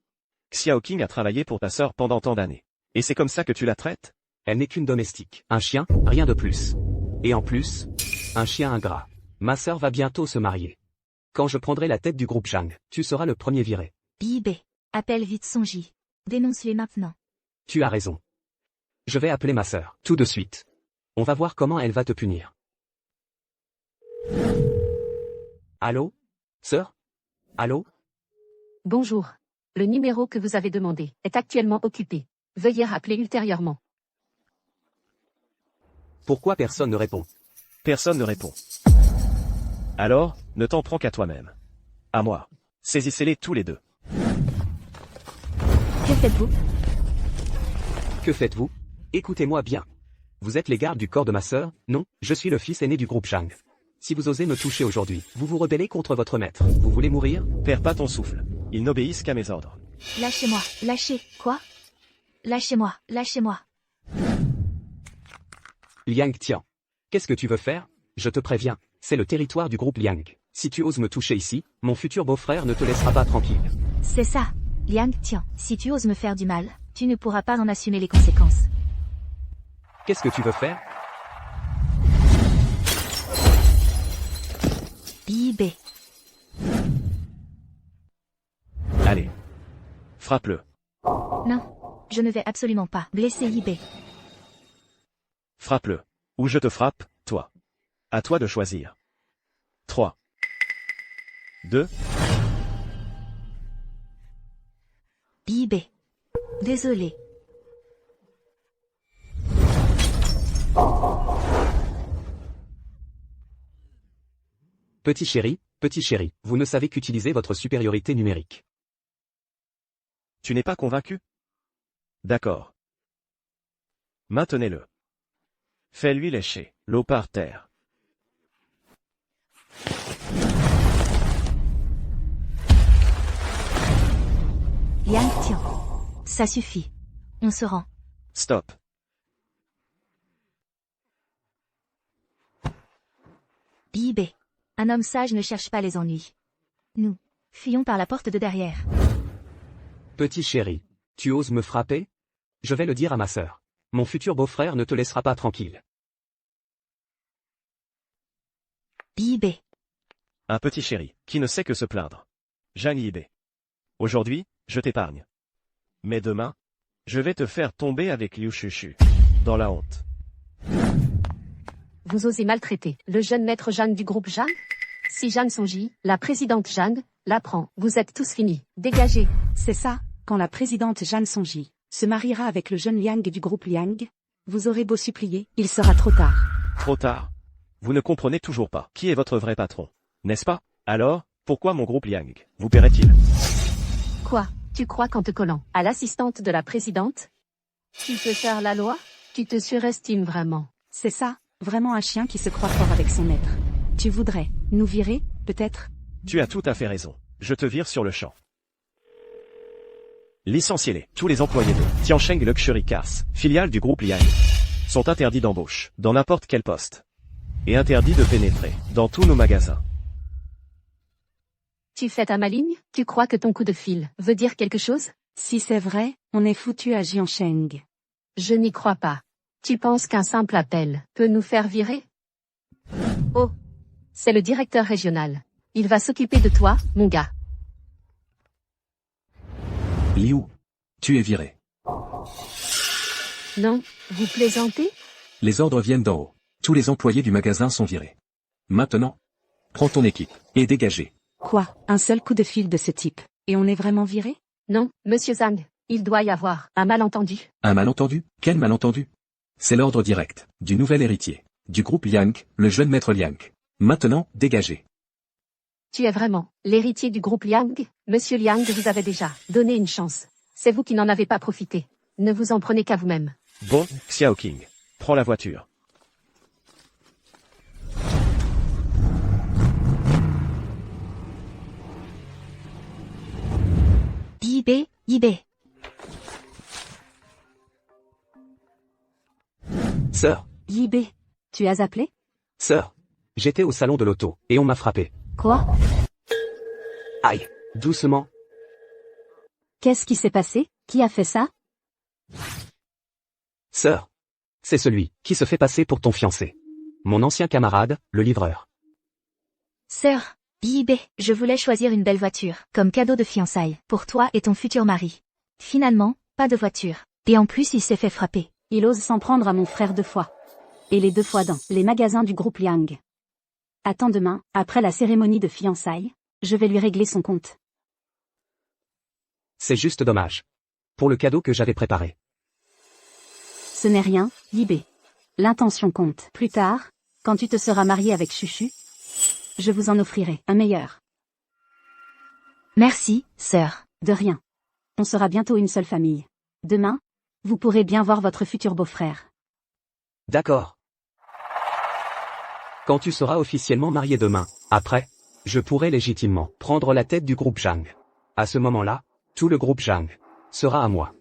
Xiao Qing a travaillé pour ta sœur pendant tant d'années. Et c'est comme ça que tu la traites? Elle n'est qu'une domestique. Un chien, rien de plus. Et en plus, un chien ingrat. Ma sœur va bientôt se marier. Quand je prendrai la tête du groupe Zhang, tu seras le premier viré. Yibé, appelle vite Son Ji. Dénonce-les maintenant. Tu as raison. Je vais appeler ma sœur, tout de suite. On va voir comment elle va te punir. Allô? Sœur? Allô? Bonjour. Le numéro que vous avez demandé est actuellement occupé. Veuillez rappeler ultérieurement. Pourquoi personne ne répond? Personne ne répond. Alors, ne t'en prends qu'à toi-même. À moi. Saisissez-les tous les deux. Que faites-vous? Que faites-vous? Écoutez-moi bien. Vous êtes les gardes du corps de ma sœur? Non, je suis le fils aîné du groupe Zhang. Si vous osez me toucher aujourd'hui, vous vous rebellez contre votre maître. Vous voulez mourir? Perds pas ton souffle. Ils n'obéissent qu'à mes ordres. Lâchez-moi. Lâchez. Quoi? Lâchez-moi. Lâchez-moi. Liang Tian. Qu'est-ce que tu veux faire? Je te préviens, c'est le territoire du groupe Liang. Si tu oses me toucher ici, mon futur beau-frère ne te laissera pas tranquille. C'est ça. Liang, tiens, si tu oses me faire du mal, tu ne pourras pas en assumer les conséquences. Qu'est-ce que tu veux faire? B. Allez. Frappe-le. Non, je ne vais absolument pas blesser IB. Frappe-le. Ou je te frappe, toi. À toi de choisir. 3. 2. B. Désolé. Petit chéri, vous ne savez qu'utiliser votre supériorité numérique. Tu n'es pas convaincu? D'accord. Maintenez-le. Fais-lui lécher l'eau par terre. Liang, tiens. Ça suffit. On se rend. Stop. B. Un homme sage ne cherche pas les ennuis. Nous fuyons par la porte de derrière. Petit chéri, tu oses me frapper? Je vais le dire à ma sœur. Mon futur beau-frère ne te laissera pas tranquille. B. Un petit chéri, qui ne sait que se plaindre. Zhang Yibei. Aujourd'hui, je t'épargne. Mais demain, je vais te faire tomber avec Liu Shushu. Dans la honte. Vous osez maltraiter le jeune maître Zhang du groupe Zhang? Si Zhang Sonji, la présidente Zhang, l'apprend, vous êtes tous finis. Dégagez. C'est ça, quand la présidente Jeanne Sonji se mariera avec le jeune Liang du groupe Liang, vous aurez beau supplier, il sera trop tard. Trop tard. Vous ne comprenez toujours pas qui est votre vrai patron. N'est-ce pas? Alors, pourquoi mon groupe Liang vous paierait-il? Quoi? Tu crois qu'en te collant à l'assistante de la présidente, tu peux faire la loi? Tu te surestimes vraiment. C'est ça, vraiment un chien qui se croit fort avec son maître. Tu voudrais nous virer, peut-être? Tu as tout à fait raison. Je te vire sur le champ. Licenciez-les. Tous les employés de Tiansheng Luxury Cars, filiale du groupe Liang, sont interdits d'embauche, dans n'importe quel poste. Et interdits de pénétrer dans tous nos magasins. Tu fais ta maligne? Tu crois que ton coup de fil veut dire quelque chose? Si c'est vrai, on est foutu à Jiansheng. Je n'y crois pas. Tu penses qu'un simple appel peut nous faire virer? Oh, c'est le directeur régional. Il va s'occuper de toi, mon gars. Liu. Tu es viré. Non, vous plaisantez? Les ordres viennent d'en haut. Tous les employés du magasin sont virés. Maintenant, prends ton équipe et dégagez. Quoi, un seul coup de fil de ce type, et on est vraiment viré? Non, monsieur Zhang, il doit y avoir un malentendu. Un malentendu? Quel malentendu? C'est l'ordre direct du nouvel héritier du groupe Liang, le jeune maître Liang. Maintenant, dégagez. Tu es vraiment l'héritier du groupe Liang? Monsieur Liang vous avait déjà donné une chance. C'est vous qui n'en avez pas profité. Ne vous en prenez qu'à vous-même. Bon, Xiao King. Prends la voiture. IB. Sœur, Yibé, tu as appelé? sœur. J'étais au salon de l'auto, et on m'a frappé. Quoi? Aïe, doucement. Qu'est-ce qui s'est passé? Qui a fait ça? Sœur. C'est celui qui se fait passer pour ton fiancé. Mon ancien camarade, le livreur. Sœur, IB, je voulais choisir une belle voiture, comme cadeau de fiançailles, pour toi et ton futur mari. Finalement, pas de voiture. Et en plus il s'est fait frapper. Il ose s'en prendre à mon frère 2 fois. Et les 2 fois dans les magasins du groupe Liang. Attends demain, après la cérémonie de fiançailles, je vais lui régler son compte. C'est juste dommage. Pour le cadeau que j'avais préparé. Ce n'est rien, Yibé. L'intention compte. Plus tard, quand tu te seras marié avec Chuchu, je vous en offrirai un meilleur. Merci, sœur. De rien. On sera bientôt une seule famille. Demain, vous pourrez bien voir votre futur beau-frère. D'accord. Quand tu seras officiellement marié demain, après, je pourrai légitimement prendre la tête du groupe Zhang. À ce moment-là, tout le groupe Zhang sera à moi.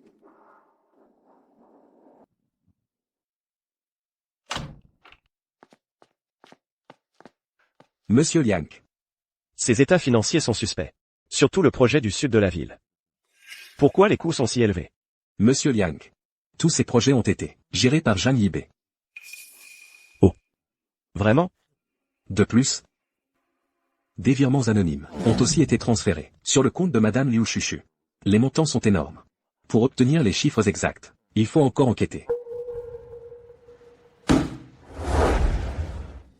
Monsieur Liang. Ces états financiers sont suspects. Surtout le projet du sud de la ville. Pourquoi les coûts sont si élevés? Monsieur Liang. Tous ces projets ont été gérés par Zhang Yibei. Vraiment? De plus, des virements anonymes ont aussi été transférés sur le compte de Madame Liu Shushu. Les montants sont énormes. Pour obtenir les chiffres exacts, il faut encore enquêter.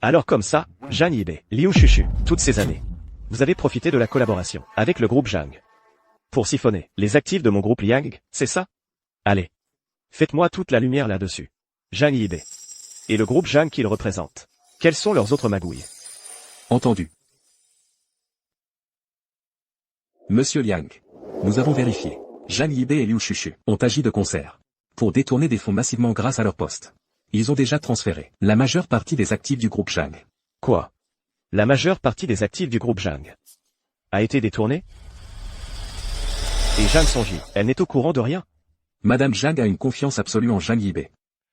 Alors comme ça, Zhang Yibei, Liu Shushu, toutes ces années. Vous avez profité de la collaboration avec le groupe Zhang. Pour siphonner les actifs de mon groupe Liang, c'est ça? Allez. Faites-moi toute la lumière là-dessus. Zhang Yibei. Et le groupe Zhang qu'il représente. Quelles sont leurs autres magouilles? Entendu. Monsieur Liang. Nous avons vérifié. Zhang Yibei et Liu Shushu ont agi de concert. Pour détourner des fonds massivement grâce à leur poste. Ils ont déjà transféré la majeure partie des actifs du groupe Zhang. Quoi? La majeure partie des actifs du groupe Zhang a été détournée? Et Zhang Sonji, elle n'est au courant de rien? Madame Zhang a une confiance absolue en Zhang Yibei.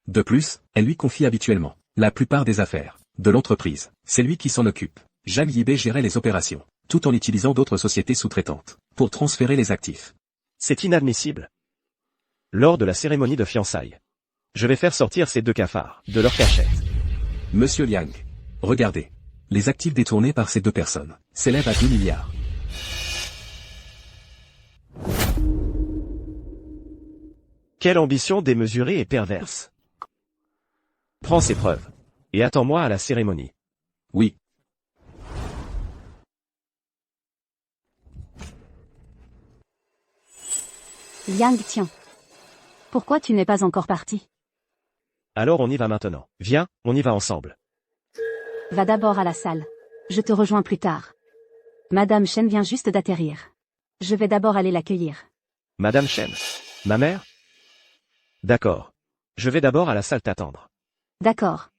De plus, elle lui confie habituellement la plupart des affaires de l'entreprise. C'est lui qui s'en occupe. Zhang Yibei gérait les opérations, tout en utilisant d'autres sociétés sous-traitantes pour transférer les actifs. C'est inadmissible. Lors de la cérémonie de fiançailles, je vais faire sortir ces deux cafards de leur cachette. Monsieur Liang, regardez. Les actifs détournés par ces deux personnes s'élèvent à 2 milliards. Quelle ambition démesurée et perverse. Prends ces preuves. Et attends-moi à la cérémonie. Oui. Liang, tiens. Pourquoi tu n'es pas encore parti? Alors on y va maintenant. Viens, on y va ensemble. Va d'abord à la salle. Je te rejoins plus tard. Madame Shen vient juste d'atterrir. Je vais d'abord aller l'accueillir. Madame Shen. Ma mère? D'accord. Je vais d'abord à la salle t'attendre. D'accord.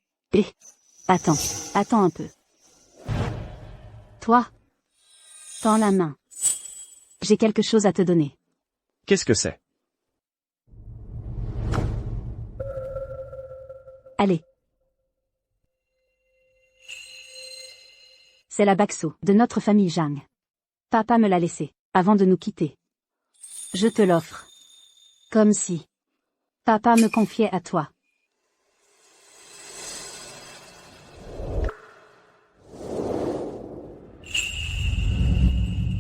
Attends un peu. Toi. Tends la main. J'ai quelque chose à te donner. Qu'est-ce que c'est? Allez. C'est la Bakso de notre famille Zhang. Papa me l'a laissée avant de nous quitter. Je te l'offre. Comme si papa me confiait à toi.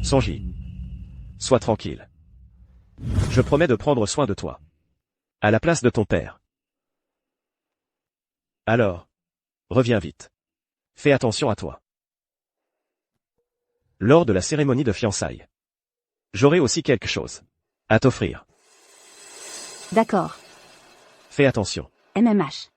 Sonji. Sois tranquille. Je promets de prendre soin de toi. À la place de ton père. Alors. Reviens vite. Fais attention à toi. Lors de la cérémonie de fiançailles. J'aurai aussi quelque chose à t'offrir. D'accord. Fais attention. MMH.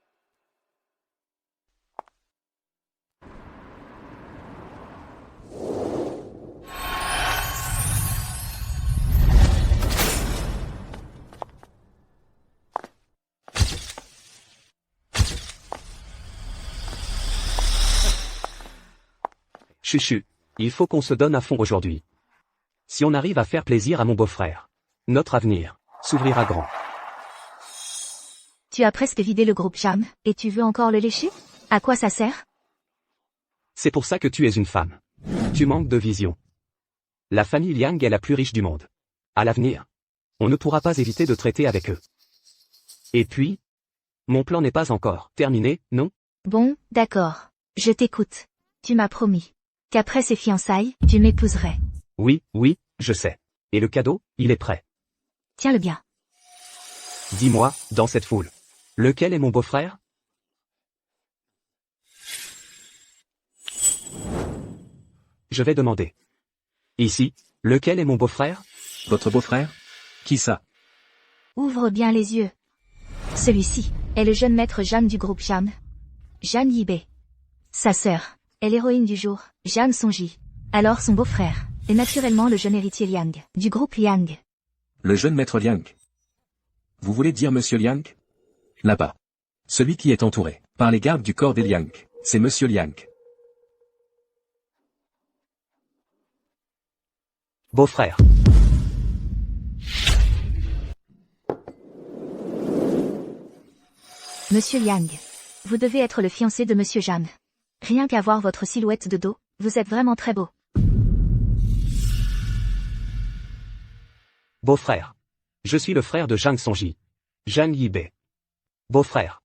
Chuchu, il faut qu'on se donne à fond aujourd'hui. Si on arrive à faire plaisir à mon beau-frère, notre avenir s'ouvrira grand. Tu as presque vidé le groupe Zhang, et tu veux encore le lécher? À quoi ça sert? C'est pour ça que tu es une femme. Tu manques de vision. La famille Liang est la plus riche du monde. À l'avenir, on ne pourra pas éviter de traiter avec eux. Et puis, mon plan n'est pas encore terminé, non? Bon, d'accord. Je t'écoute. Tu m'as promis qu'après ces fiançailles, tu m'épouserais. Oui, je sais. Et le cadeau, il est prêt. Tiens-le bien. Dis-moi, dans cette foule, lequel est mon beau-frère? Je vais demander. Ici, lequel est mon beau-frère? Votre beau-frère? Qui ça? Ouvre bien les yeux. Celui-ci est le jeune maître Zhang du groupe Zhang. Zhang Yibei. Sa sœur est l'héroïne du jour, Zhang Sonji. Alors son beau-frère est naturellement le jeune héritier Liang, du groupe Liang. Le jeune maître Liang. Vous voulez dire Monsieur Liang? Là-bas. Celui qui est entouré par les gardes du corps des Liang, c'est Monsieur Liang. Beau-frère. Monsieur Liang. Vous devez être le fiancé de Monsieur Zhang. Rien qu'à voir votre silhouette de dos, vous êtes vraiment très beau. Beau-frère. Je suis le frère de Zhang Sonji. Zhang Yibei. Beau-frère.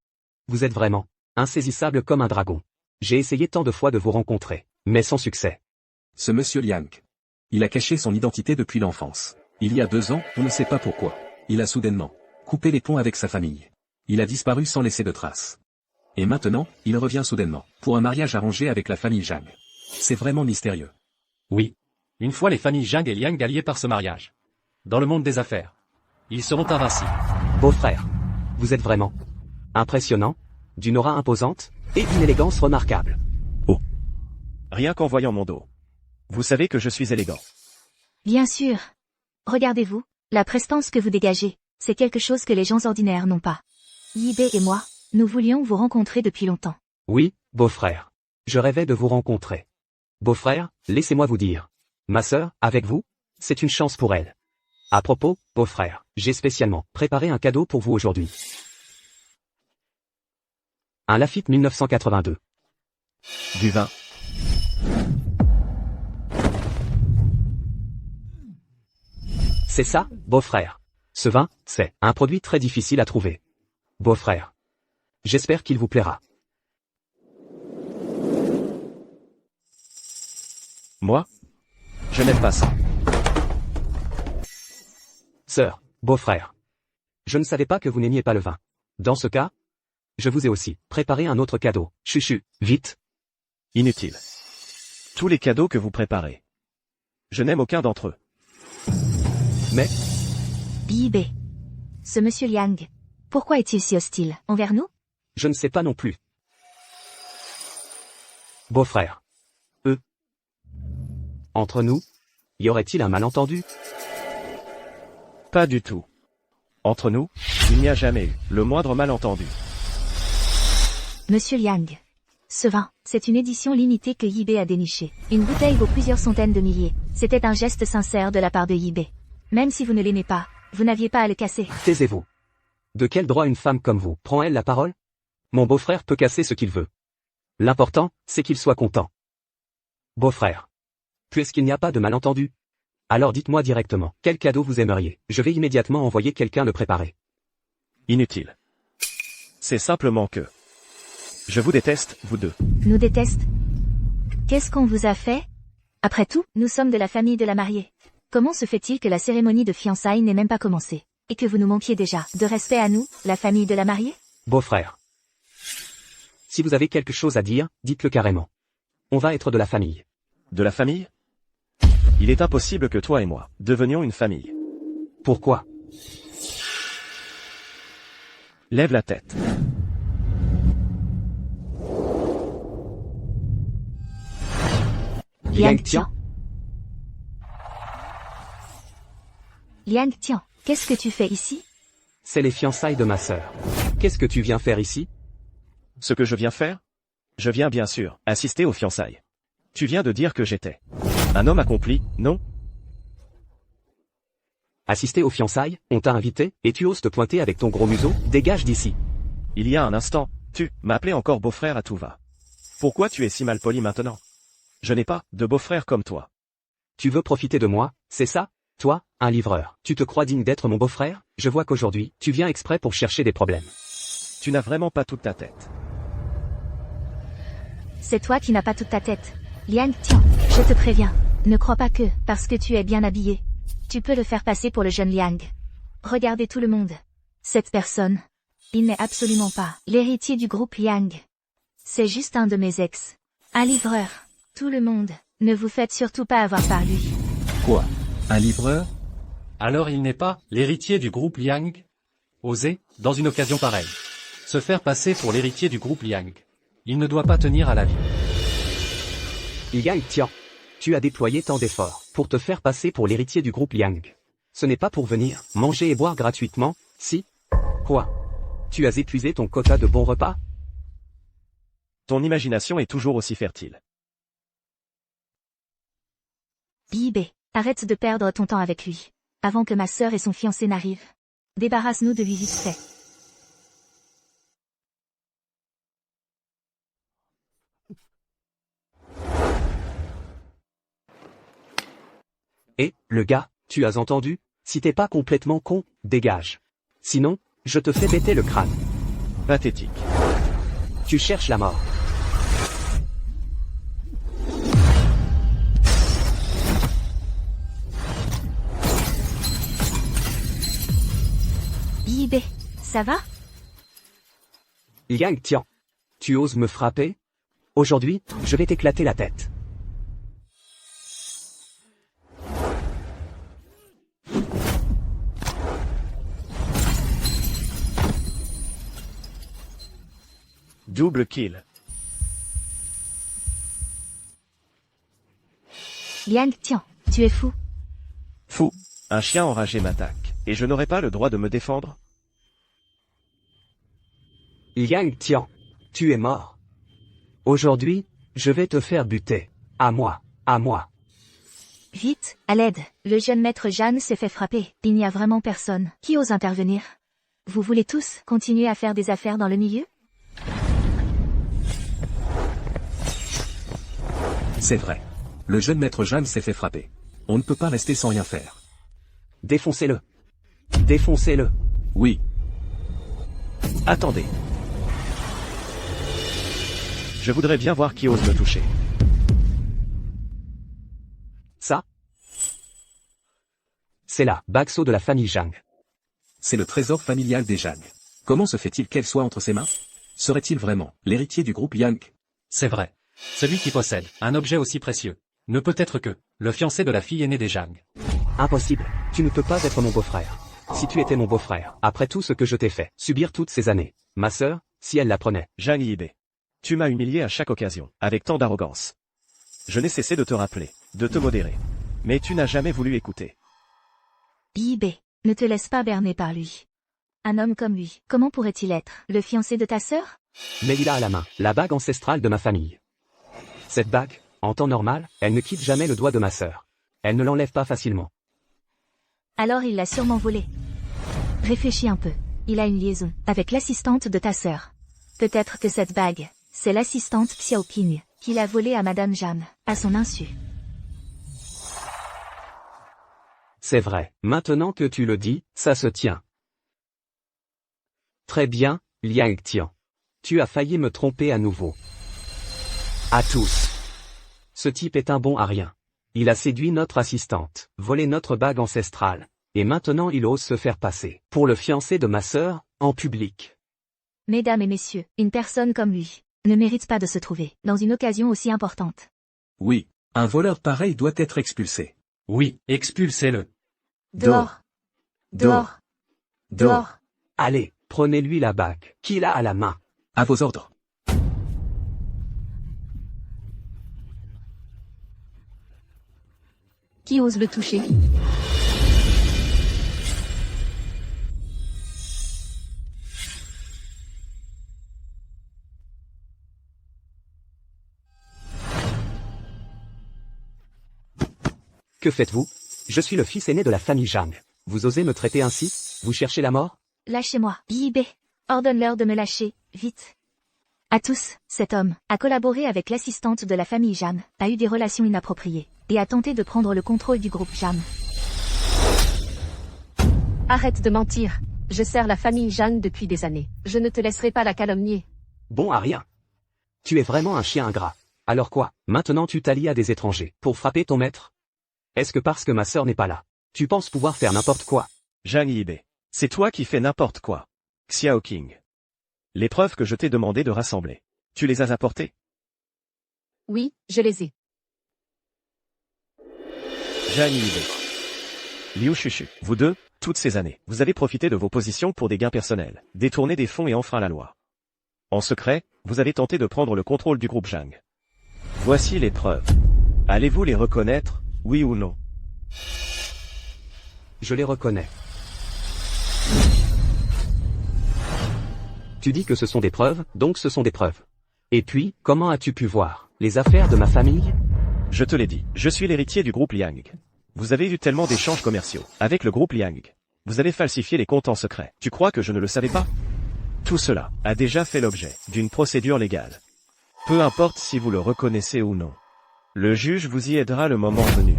Vous êtes vraiment insaisissable comme un dragon. J'ai essayé tant de fois de vous rencontrer, mais sans succès. Ce monsieur Liang. Il a caché son identité depuis l'enfance. Il y a 2 ans, on ne sait pas pourquoi. Il a soudainement coupé les ponts avec sa famille. Il a disparu sans laisser de traces. Et maintenant, il revient soudainement, pour un mariage arrangé avec la famille Zhang. C'est vraiment mystérieux. Oui. Une fois les familles Zhang et Liang alliées par ce mariage. Dans le monde des affaires. Ils seront invincibles. Beau-frère. Vous êtes vraiment impressionnant, d'une aura imposante, et d'une élégance remarquable. Rien qu'en voyant mon dos. Vous savez que je suis élégant. Bien sûr. Regardez-vous, la prestance que vous dégagez, c'est quelque chose que les gens ordinaires n'ont pas. Yibei et moi, nous voulions vous rencontrer depuis longtemps. Oui, beau-frère. Je rêvais de vous rencontrer. Beau-frère, laissez-moi vous dire. Ma sœur, avec vous, c'est une chance pour elle. À propos, beau-frère, j'ai spécialement préparé un cadeau pour vous aujourd'hui. Un Lafite 1982. Du vin. C'est ça, beau-frère. Ce vin, c'est un produit très difficile à trouver. Beau-frère. J'espère qu'il vous plaira. Moi? Je n'aime pas ça. Sœur, beau-frère. Je ne savais pas que vous n'aimiez pas le vin. Dans ce cas, je vous ai aussi préparé un autre cadeau. Chuchu, vite. Inutile. Tous les cadeaux que vous préparez. Je n'aime aucun d'entre eux. Mais, Yibei. Ce monsieur Liang. Pourquoi est-il si hostile envers nous? je ne sais pas non plus. Beau-frère. Entre nous, y aurait-il un malentendu? Pas du tout. Entre nous, il n'y a jamais eu le moindre malentendu. Monsieur Liang. Ce vin, c'est une édition limitée que Yibei a dénichée. Une bouteille vaut plusieurs centaines de milliers. C'était un geste sincère de la part de Yibei. Même si vous ne l'aimez pas, vous n'aviez pas à le casser. Taisez-vous. De quel droit une femme comme vous prend-elle la parole? Mon beau-frère peut casser ce qu'il veut. L'important, c'est qu'il soit content. Beau-frère. Puisqu'il n'y a pas de malentendu, alors dites-moi directement, quel cadeau vous aimeriez? Je vais immédiatement envoyer quelqu'un le préparer. Inutile. C'est simplement que... Je vous déteste, vous deux. Nous déteste. Qu'est-ce qu'on vous a fait? Après tout, nous sommes de la famille de la mariée. Comment se fait-il que la cérémonie de fiançailles n'ait même pas commencé? Et que vous nous manquiez déjà de respect à nous, la famille de la mariée? Beau-frère. Si vous avez quelque chose à dire, dites-le carrément. On va être de la famille. De la famille? Il est impossible que toi et moi devenions une famille. Pourquoi? Lève la tête. Liang Tian. Liang Tian, qu'est-ce que tu fais ici? C'est les fiançailles de ma sœur. Qu'est-ce que tu viens faire ici? Ce que je viens faire? Je viens bien sûr assister aux fiançailles. Tu viens de dire que j'étais un homme accompli, non? Assister aux fiançailles, on t'a invité, et tu oses te pointer avec ton gros museau? Dégage d'ici. Il y a un instant, tu m'appelais encore beau-frère à tout va. Pourquoi tu es si mal poli maintenant? Je n'ai pas de beau-frère comme toi. Tu veux profiter de moi, c'est ça? Toi, un livreur, tu te crois digne d'être mon beau-frère? Je vois qu'aujourd'hui, tu viens exprès pour chercher des problèmes. Tu n'as vraiment pas toute ta tête. C'est toi qui n'as pas toute ta tête. Liang Tian, je te préviens. Ne crois pas que, parce que tu es bien habillé, tu peux le faire passer pour le jeune Liang. Regardez tout le monde. Cette personne, il n'est absolument pas l'héritier du groupe Liang. C'est juste un de mes ex. Un livreur. Tout le monde, ne vous faites surtout pas avoir par lui. Quoi? Un livreur? Alors il n'est pas l'héritier du groupe Liang? Oser, dans une occasion pareille, se faire passer pour l'héritier du groupe Liang. Il ne doit pas tenir à la vie. Liang Tian. Tu as déployé tant d'efforts pour te faire passer pour l'héritier du groupe Liang. Ce n'est pas pour venir manger et boire gratuitement, si? Quoi? Tu as épuisé ton quota de bons repas? Ton imagination est toujours aussi fertile. Yibei, arrête de perdre ton temps avec lui. Avant que ma sœur et son fiancé n'arrivent. Débarrasse-nous de lui vite fait. Et, le gars, tu as entendu? Si t'es pas complètement con, dégage. Sinon, je te fais péter le crâne. Pathétique. Tu cherches la mort. Yibé, ça va? Liang Tian. Tu oses me frapper? Aujourd'hui, je vais t'éclater la tête. Double kill. Liang Tian, tu es fou. Fou. Un chien enragé m'attaque. Et je n'aurai pas le droit de me défendre? Liang Tian. Tu es mort. Aujourd'hui, je vais te faire buter. À moi, à moi. Vite, à l'aide. Le jeune maître Jeanne s'est fait frapper. Il n'y a vraiment personne qui ose intervenir. Vous voulez tous continuer à faire des affaires dans le milieu? C'est vrai. Le jeune maître Jeanne s'est fait frapper. On ne peut pas rester sans rien faire. Défoncez-le. Défoncez-le. Oui. Attendez. Je voudrais bien voir qui ose me toucher. Ça? C'est la Baxo de la famille Zhang. C'est le trésor familial des Zhang. Comment se fait-il qu'elle soit entre ses mains? Serait-il vraiment l'héritier du groupe Yang? C'est vrai. Celui qui possède un objet aussi précieux ne peut être que le fiancé de la fille aînée des Zhang. Impossible. Tu ne peux pas être mon beau-frère. Si tu étais mon beau-frère, après tout ce que je t'ai fait, subir toutes ces années, ma sœur, si elle l'apprenait. Zhang Yibé. Tu m'as humilié à chaque occasion, avec tant d'arrogance. Je n'ai cessé de te rappeler, de te modérer. Mais tu n'as jamais voulu écouter. Yibé, ne te laisse pas berner par lui. Un homme comme lui, comment pourrait-il être le fiancé de ta sœur? Mais il a à la main la bague ancestrale de ma famille. Cette bague, en temps normal, elle ne quitte jamais le doigt de ma sœur. Elle ne l'enlève pas facilement. Alors il l'a sûrement volée. Réfléchis un peu. Il a une liaison avec l'assistante de ta sœur. Peut-être que cette bague, c'est l'assistante Xiaoqing, qui l'a volée à Madame Jam, à son insu. C'est vrai, maintenant que tu le dis, ça se tient. Très bien, Liang Tian. Tu as failli me tromper à nouveau. À tous. Ce type est un bon à rien. Il a séduit notre assistante, volé notre bague ancestrale, et maintenant il ose se faire passer pour le fiancé de ma sœur, en public. Mesdames et messieurs, une personne comme lui ne mérite pas de se trouver dans une occasion aussi importante. Oui. Un voleur pareil doit être expulsé. Oui, expulsez-le. Dehors. Dehors. Dehors. Allez, prenez-lui la bague, qu'il a à la main. À vos ordres. Qui ose le toucher? Que faites-vous? Je suis le fils aîné de la famille Zhang. Vous osez me traiter ainsi? Vous cherchez la mort? Lâchez-moi. Yibé. Ordonne-leur de me lâcher, vite. À tous, cet homme a collaboré avec l'assistante de la famille Jam, a eu des relations inappropriées, et a tenté de prendre le contrôle du groupe Jam. Arrête de mentir. Je sers la famille Jeanne depuis des années. Je ne te laisserai pas la calomnier. Bon à rien. Tu es vraiment un chien ingrat. Alors quoi? Maintenant tu t'allies à des étrangers pour frapper ton maître? Est-ce que parce que ma sœur n'est pas là, tu penses pouvoir faire n'importe quoi? Zhang Yibé. C'est toi qui fais n'importe quoi. Xiaoqing. Les preuves que je t'ai demandé de rassembler. Tu les as apportées? Oui, je les ai. Zhang Yibé. Liu Shushu. Vous deux, toutes ces années, vous avez profité de vos positions pour des gains personnels, détourné des fonds et enfreint la loi. En secret, vous avez tenté de prendre le contrôle du groupe Zhang. Voici les preuves. Allez-vous les reconnaître, oui ou non? Je les reconnais. Tu dis que ce sont des preuves, donc ce sont des preuves. Et puis, comment as-tu pu voir les affaires de ma famille? Je te l'ai dit, je suis l'héritier du groupe Liang. Vous avez eu tellement d'échanges commerciaux avec le groupe Liang. Vous avez falsifié les comptes en secret. Tu crois que je ne le savais pas? Tout cela a déjà fait l'objet d'une procédure légale. Peu importe si vous le reconnaissez ou non. Le juge vous y aidera le moment venu.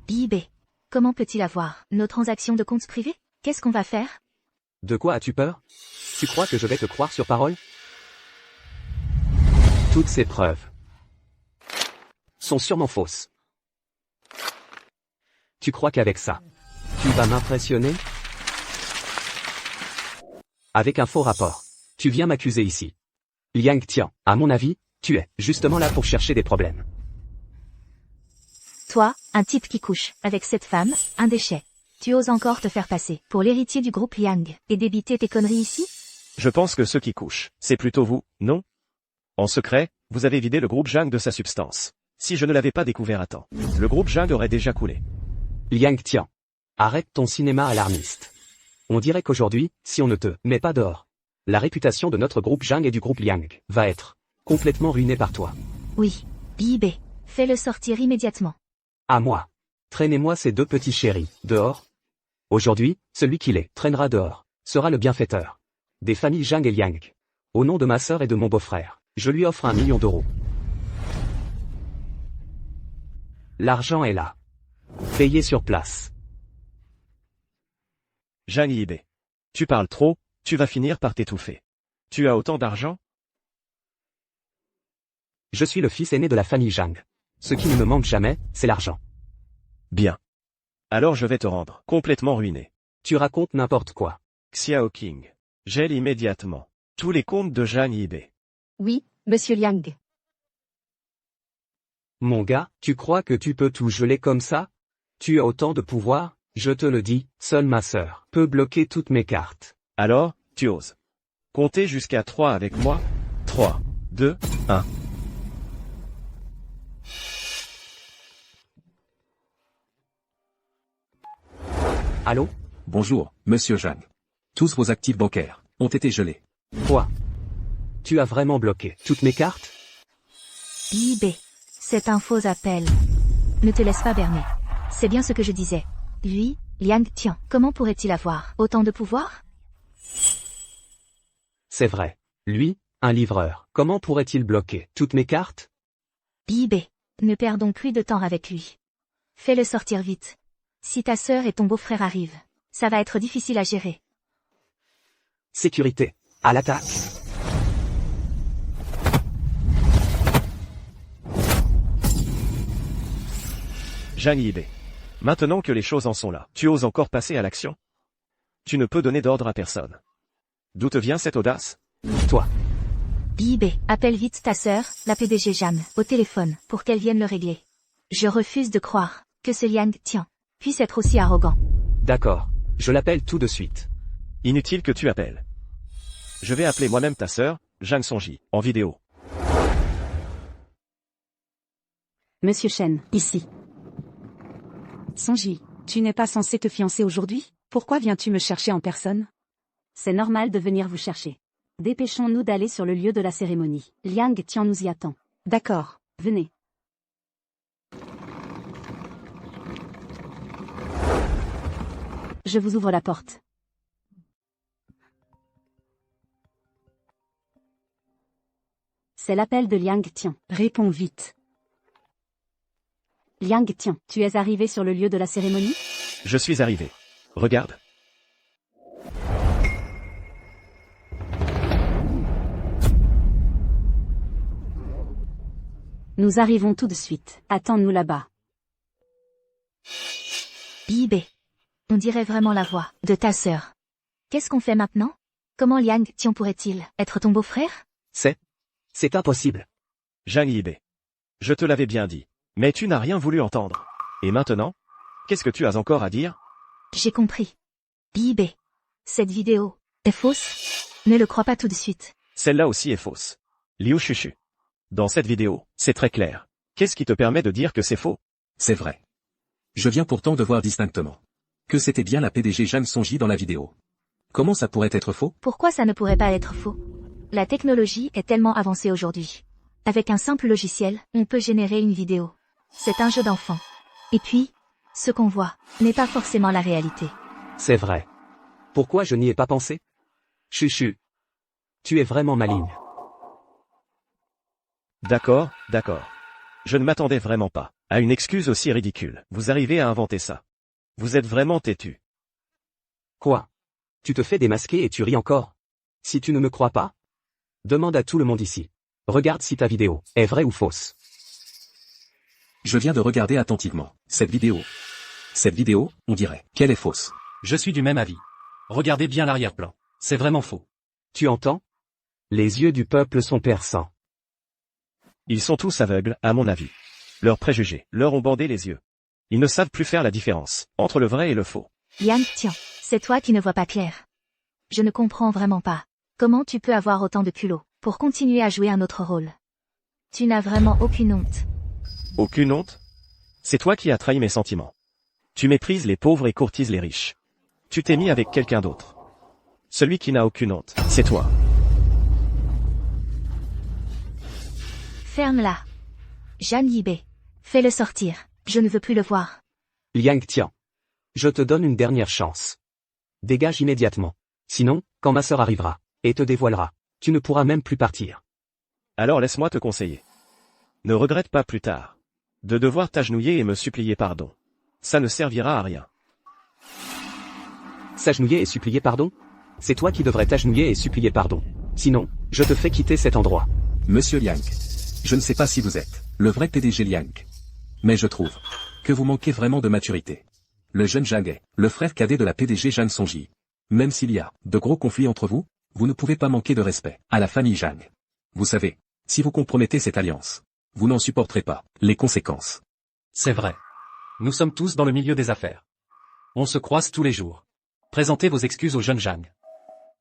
Yibé. Comment peut-il avoir nos transactions de comptes privés? Qu'est-ce qu'on va faire? De quoi as-tu peur? Tu crois que je vais te croire sur parole? Toutes ces preuves sont sûrement fausses. Tu crois qu'avec ça, tu vas m'impressionner? Avec un faux rapport, tu viens m'accuser ici. Liang Tian, à mon avis, tu es justement là pour chercher des problèmes. Toi, un type qui couche avec cette femme, un déchet. Tu oses encore te faire passer pour l'héritier du groupe Liang et débiter tes conneries ici? Je pense que ceux qui couchent, c'est plutôt vous, non? En secret, vous avez vidé le groupe Zhang de sa substance. Si je ne l'avais pas découvert à temps, le groupe Zhang aurait déjà coulé. Liang Tian, arrête ton cinéma alarmiste. On dirait qu'aujourd'hui, si on ne te met pas dehors, la réputation de notre groupe Zhang et du groupe Liang va être complètement ruinée par toi. Oui. BIB. Fais-le sortir immédiatement. À moi. Traînez-moi ces deux petits chéris, dehors. Aujourd'hui, celui qui les traînera dehors sera le bienfaiteur des familles Zhang et Liang. Au nom de ma sœur et de mon beau-frère, je lui offre 1 million d'euros. L'argent est là. Payé sur place. Zhang Yibei. Tu parles trop, tu vas finir par t'étouffer. Tu as autant d'argent? Je suis le fils aîné de la famille Zhang. Ce qui ne me manque jamais, c'est l'argent. Bien. Alors je vais te rendre complètement ruiné. Tu racontes n'importe quoi. Xiao King. Gèle immédiatement tous les comptes de Zhang Yibei. Oui, monsieur Liang. Mon gars, tu crois que tu peux tout geler comme ça? Tu as autant de pouvoir, je te le dis, seule ma sœur peut bloquer toutes mes cartes. Alors, tu oses compter jusqu'à 3 avec moi? 3, 2, 1. Allô? Bonjour, monsieur Zhang. Tous vos actifs bancaires ont été gelés. Quoi? Tu as vraiment bloqué toutes mes cartes? BIB. C'est un faux appel. Ne te laisse pas berner. C'est bien ce que je disais. Lui, Liang Tian, comment pourrait-il avoir autant de pouvoir? C'est vrai. Lui, un livreur, comment pourrait-il bloquer toutes mes cartes? BIB. Ne perdons plus de temps avec lui. Fais-le sortir vite. Si ta sœur et ton beau-frère arrivent, ça va être difficile à gérer. Sécurité. À l'attaque. Zhang Yibei. Maintenant que les choses en sont là, tu oses encore passer à l'action? Tu ne peux donner d'ordre à personne. D'où te vient cette audace? Toi. BIB. Appelle vite ta sœur, la PDG Jeanne, au téléphone, pour qu'elle vienne le régler. Je refuse de croire que ce Liang Tian puisse être aussi arrogant. D'accord. Je l'appelle tout de suite. Inutile que tu appelles. Je vais appeler moi-même ta sœur, Zhang Sonji, en vidéo. Monsieur Shen, ici. Sonji, tu n'es pas censé te fiancer aujourd'hui? Pourquoi viens-tu me chercher en personne? C'est normal de venir vous chercher. Dépêchons-nous d'aller sur le lieu de la cérémonie. Liang Tian nous y attend. D'accord, venez. Je vous ouvre la porte. C'est l'appel de Liang Tian. Réponds vite. Liang Tian, tu es arrivé sur le lieu de la cérémonie? Je suis arrivé. Regarde. Nous arrivons tout de suite. Attends-nous là-bas. BIB. On dirait vraiment la voix de ta sœur. Qu'est-ce qu'on fait maintenant? Comment Liang Tian pourrait-il être ton beau-frère? C'est impossible. Zhang Yibei. Je te l'avais bien dit. Mais tu n'as rien voulu entendre. Et maintenant? Qu'est-ce que tu as encore à dire? J'ai compris. BIB. Cette vidéo est fausse? Ne le crois pas tout de suite. Celle-là aussi est fausse. Liu Shushu. Dans cette vidéo, c'est très clair. Qu'est-ce qui te permet de dire que c'est faux? C'est vrai. Je viens pourtant de voir distinctement que c'était bien la PDG Zhang Sonji dans la vidéo. Comment ça pourrait être faux? Pourquoi ça ne pourrait pas être faux? La technologie est tellement avancée aujourd'hui. Avec un simple logiciel, on peut générer une vidéo. C'est un jeu d'enfant. Et puis, ce qu'on voit n'est pas forcément la réalité. C'est vrai. Pourquoi je n'y ai pas pensé? Chuchu. Tu es vraiment maligne. D'accord, d'accord. Je ne m'attendais vraiment pas à une excuse aussi ridicule. Vous arrivez à inventer ça. Vous êtes vraiment têtu. Quoi? Tu te fais démasquer et tu ris encore? Si tu ne me crois pas, demande à tout le monde ici. Regarde si ta vidéo est vraie ou fausse. Je viens de regarder attentivement cette vidéo. Cette vidéo, on dirait qu'elle est fausse. Je suis du même avis. Regardez bien l'arrière-plan. C'est vraiment faux. Tu entends? Les yeux du peuple sont perçants. Ils sont tous aveugles, à mon avis. Leurs préjugés leur ont bandé les yeux. Ils ne savent plus faire la différence entre le vrai et le faux. Yang, tiens, c'est toi qui ne vois pas clair. Je ne comprends vraiment pas. Comment tu peux avoir autant de culot pour continuer à jouer un autre rôle? Tu n'as vraiment aucune honte. Aucune honte? C'est toi qui as trahi mes sentiments. Tu méprises les pauvres et courtises les riches. Tu t'es mis avec quelqu'un d'autre. Celui qui n'a aucune honte, c'est toi. Ferme-la. Jeanne Yibé. Fais-le sortir. Je ne veux plus le voir. Liang Tian. Je te donne une dernière chance. Dégage immédiatement. Sinon, quand ma sœur arrivera, et te dévoilera, tu ne pourras même plus partir. Alors laisse-moi te conseiller. Ne regrette pas plus tard de devoir t'agenouiller et me supplier pardon. Ça ne servira à rien. S'agenouiller et supplier pardon? C'est toi qui devrais t'agenouiller et supplier pardon. Sinon, je te fais quitter cet endroit. Monsieur Liang. Je ne sais pas si vous êtes le vrai PDG Liang. Mais je trouve que vous manquez vraiment de maturité. Le jeune Zhang est le frère cadet de la PDG Zhang Songji. Même s'il y a de gros conflits entre vous, vous ne pouvez pas manquer de respect à la famille Zhang. Vous savez, si vous compromettez cette alliance, vous n'en supporterez pas les conséquences. C'est vrai. Nous sommes tous dans le milieu des affaires. On se croise tous les jours. Présentez vos excuses au jeune Zhang.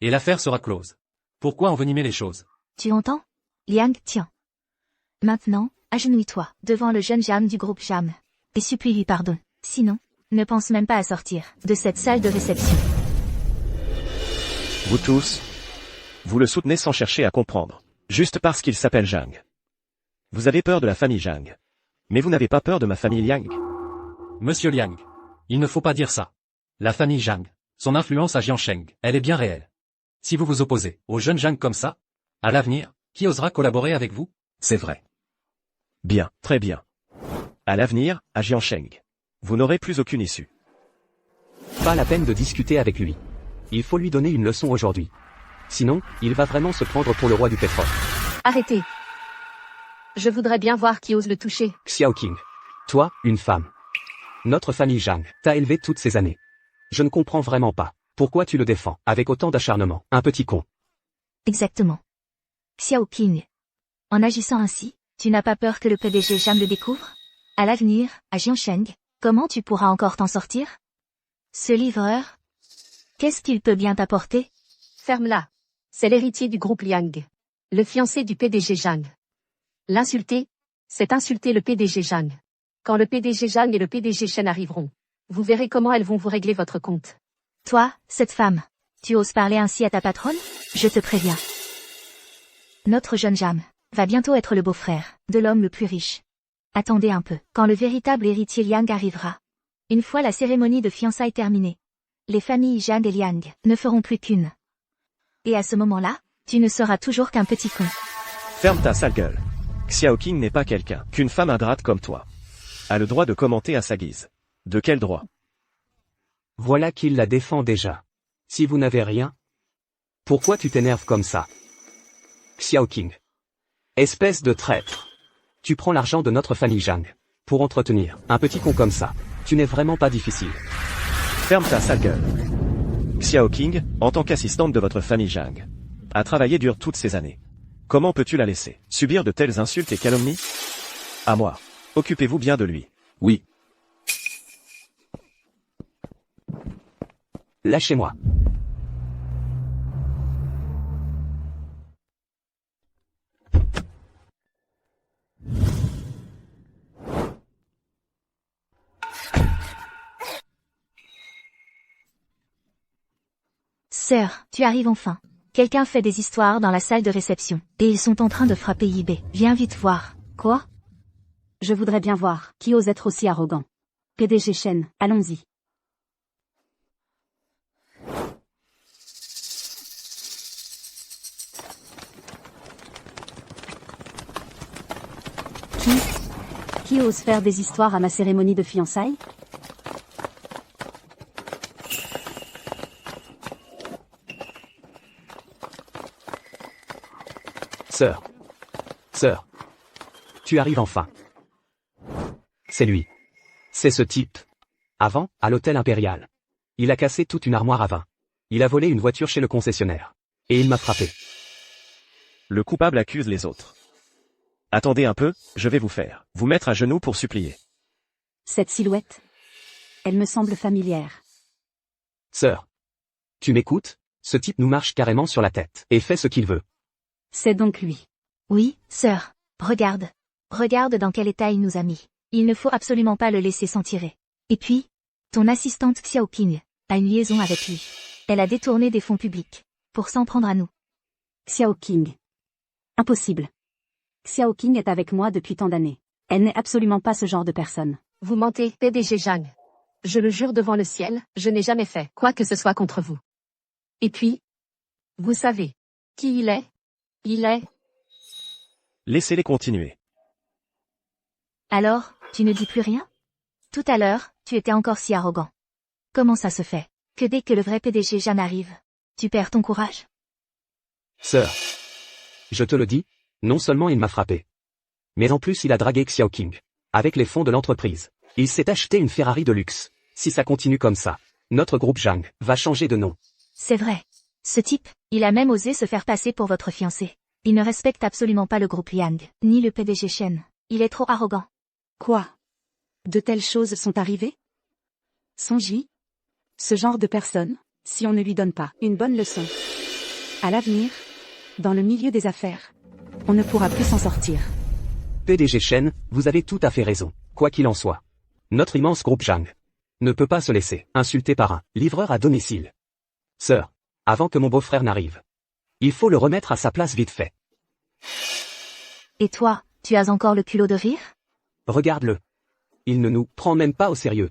Et l'affaire sera close. Pourquoi envenimer les choses? Tu entends? Liang, tiens. Maintenant, agenouille-toi devant le jeune Jam du groupe Jam. Et supplie-lui pardon. Sinon, ne pense même pas à sortir de cette salle de réception. Vous tous, vous le soutenez sans chercher à comprendre. Juste parce qu'il s'appelle Zhang. Vous avez peur de la famille Zhang. Mais vous n'avez pas peur de ma famille Liang. Monsieur Liang. Il ne faut pas dire ça. La famille Zhang, son influence à Jiansheng, elle est bien réelle. Si vous vous opposez au jeune Zhang comme ça, à l'avenir, qui osera collaborer avec vous? C'est vrai. Bien, très bien. À l'avenir, à Jiansheng, vous n'aurez plus aucune issue. Pas la peine de discuter avec lui. Il faut lui donner une leçon aujourd'hui. Sinon, il va vraiment se prendre pour le roi du pétrole. Arrêtez. Je voudrais bien voir qui ose le toucher. Xiao Qing. Toi, une femme. Notre famille Zhang t'a élevé toutes ces années. Je ne comprends vraiment pas. Pourquoi tu le défends avec autant d'acharnement, un petit con? Exactement. Xiao Qing. En agissant ainsi, tu n'as pas peur que le PDG Jam le découvre? À l'avenir, à Jiansheng, comment tu pourras encore t'en sortir? Ce livreur, qu'est-ce qu'il peut bien t'apporter? Ferme-la. C'est l'héritier du groupe Liang. Le fiancé du PDG Zhang. L'insulter, c'est insulter le PDG Zhang. Quand le PDG Zhang et le PDG Shen arriveront, vous verrez comment elles vont vous régler votre compte. Toi, cette femme, tu oses parler ainsi à ta patronne? Je te préviens. Notre jeune Jam va bientôt être le beau-frère de l'homme le plus riche. Attendez un peu, quand le véritable héritier Liang arrivera. Une fois la cérémonie de fiançailles terminée, les familles Zhang et Liang ne feront plus qu'une. Et à ce moment-là, tu ne seras toujours qu'un petit con. Ferme ta sale gueule. Xiao Qing n'est pas quelqu'un qu'une femme ingrate comme toi a le droit de commenter à sa guise. De quel droit? Voilà qu'il la défend déjà. Si vous n'avez rien, pourquoi tu t'énerves comme ça? Xiao Qing. Espèce de traître. Tu prends l'argent de notre famille Zhang pour entretenir un petit con comme ça. Tu n'es vraiment pas difficile. Ferme ta sale gueule. Xiao Qing, en tant qu'assistante de votre famille Zhang, a travaillé dur toutes ces années. Comment peux-tu la laisser subir de telles insultes et calomnies? À moi. Occupez-vous bien de lui. Oui. Lâchez-moi. Sœur, tu arrives enfin. Quelqu'un fait des histoires dans la salle de réception. Et ils sont en train de frapper Yibé. Viens vite voir. Quoi? Je voudrais bien voir qui ose être aussi arrogant. PDG Shen, allons-y. Qui ose faire des histoires à ma cérémonie de fiançailles? Sœur. Sœur. Tu arrives enfin. C'est lui. C'est ce type. Avant, à l'hôtel impérial. Il a cassé toute une armoire à vin. Il a volé une voiture chez le concessionnaire. Et il m'a frappé. Le coupable accuse les autres. Attendez un peu, je vais vous faire vous mettre à genoux pour supplier. Cette silhouette. Elle me semble familière. Sœur. Tu m'écoutes? Ce type nous marche carrément sur la tête et fait ce qu'il veut. C'est donc lui. Oui, sœur. Regarde. Regarde dans quel état il nous a mis. Il ne faut absolument pas le laisser s'en tirer. Et puis, ton assistante Xiao Qing a une liaison avec lui. Elle a détourné des fonds publics pour s'en prendre à nous. Xiao Qing. Impossible. Xiao Qing est avec moi depuis tant d'années. Elle n'est absolument pas ce genre de personne. Vous mentez, PDG Zhang. Je le jure devant le ciel, je n'ai jamais fait quoi que ce soit contre vous. Et puis, vous savez qui il est? Il est... Laissez-les continuer. Alors, tu ne dis plus rien? Tout à l'heure, tu étais encore si arrogant. Comment ça se fait que dès que le vrai PDG Jeanne arrive, tu perds ton courage? Sœur. Je te le dis, non seulement il m'a frappé. Mais en plus il a dragué Xiao Qing. Avec les fonds de l'entreprise. Il s'est acheté une Ferrari de luxe. Si ça continue comme ça, notre groupe Zhang va changer de nom. C'est vrai. Ce type, il a même osé se faire passer pour votre fiancé. Il ne respecte absolument pas le groupe Liang, ni le PDG Shen. Il est trop arrogant. Quoi? De telles choses sont arrivées? Songy? Ce genre de personne, si on ne lui donne pas une bonne leçon. À l'avenir, dans le milieu des affaires, on ne pourra plus s'en sortir. PDG Shen, vous avez tout à fait raison. Quoi qu'il en soit. Notre immense groupe Zhang ne peut pas se laisser insulter par un livreur à domicile. Sœur, avant que mon beau-frère n'arrive, il faut le remettre à sa place vite fait. Et toi, tu as encore le culot de rire? Regarde-le. Il ne nous prend même pas au sérieux.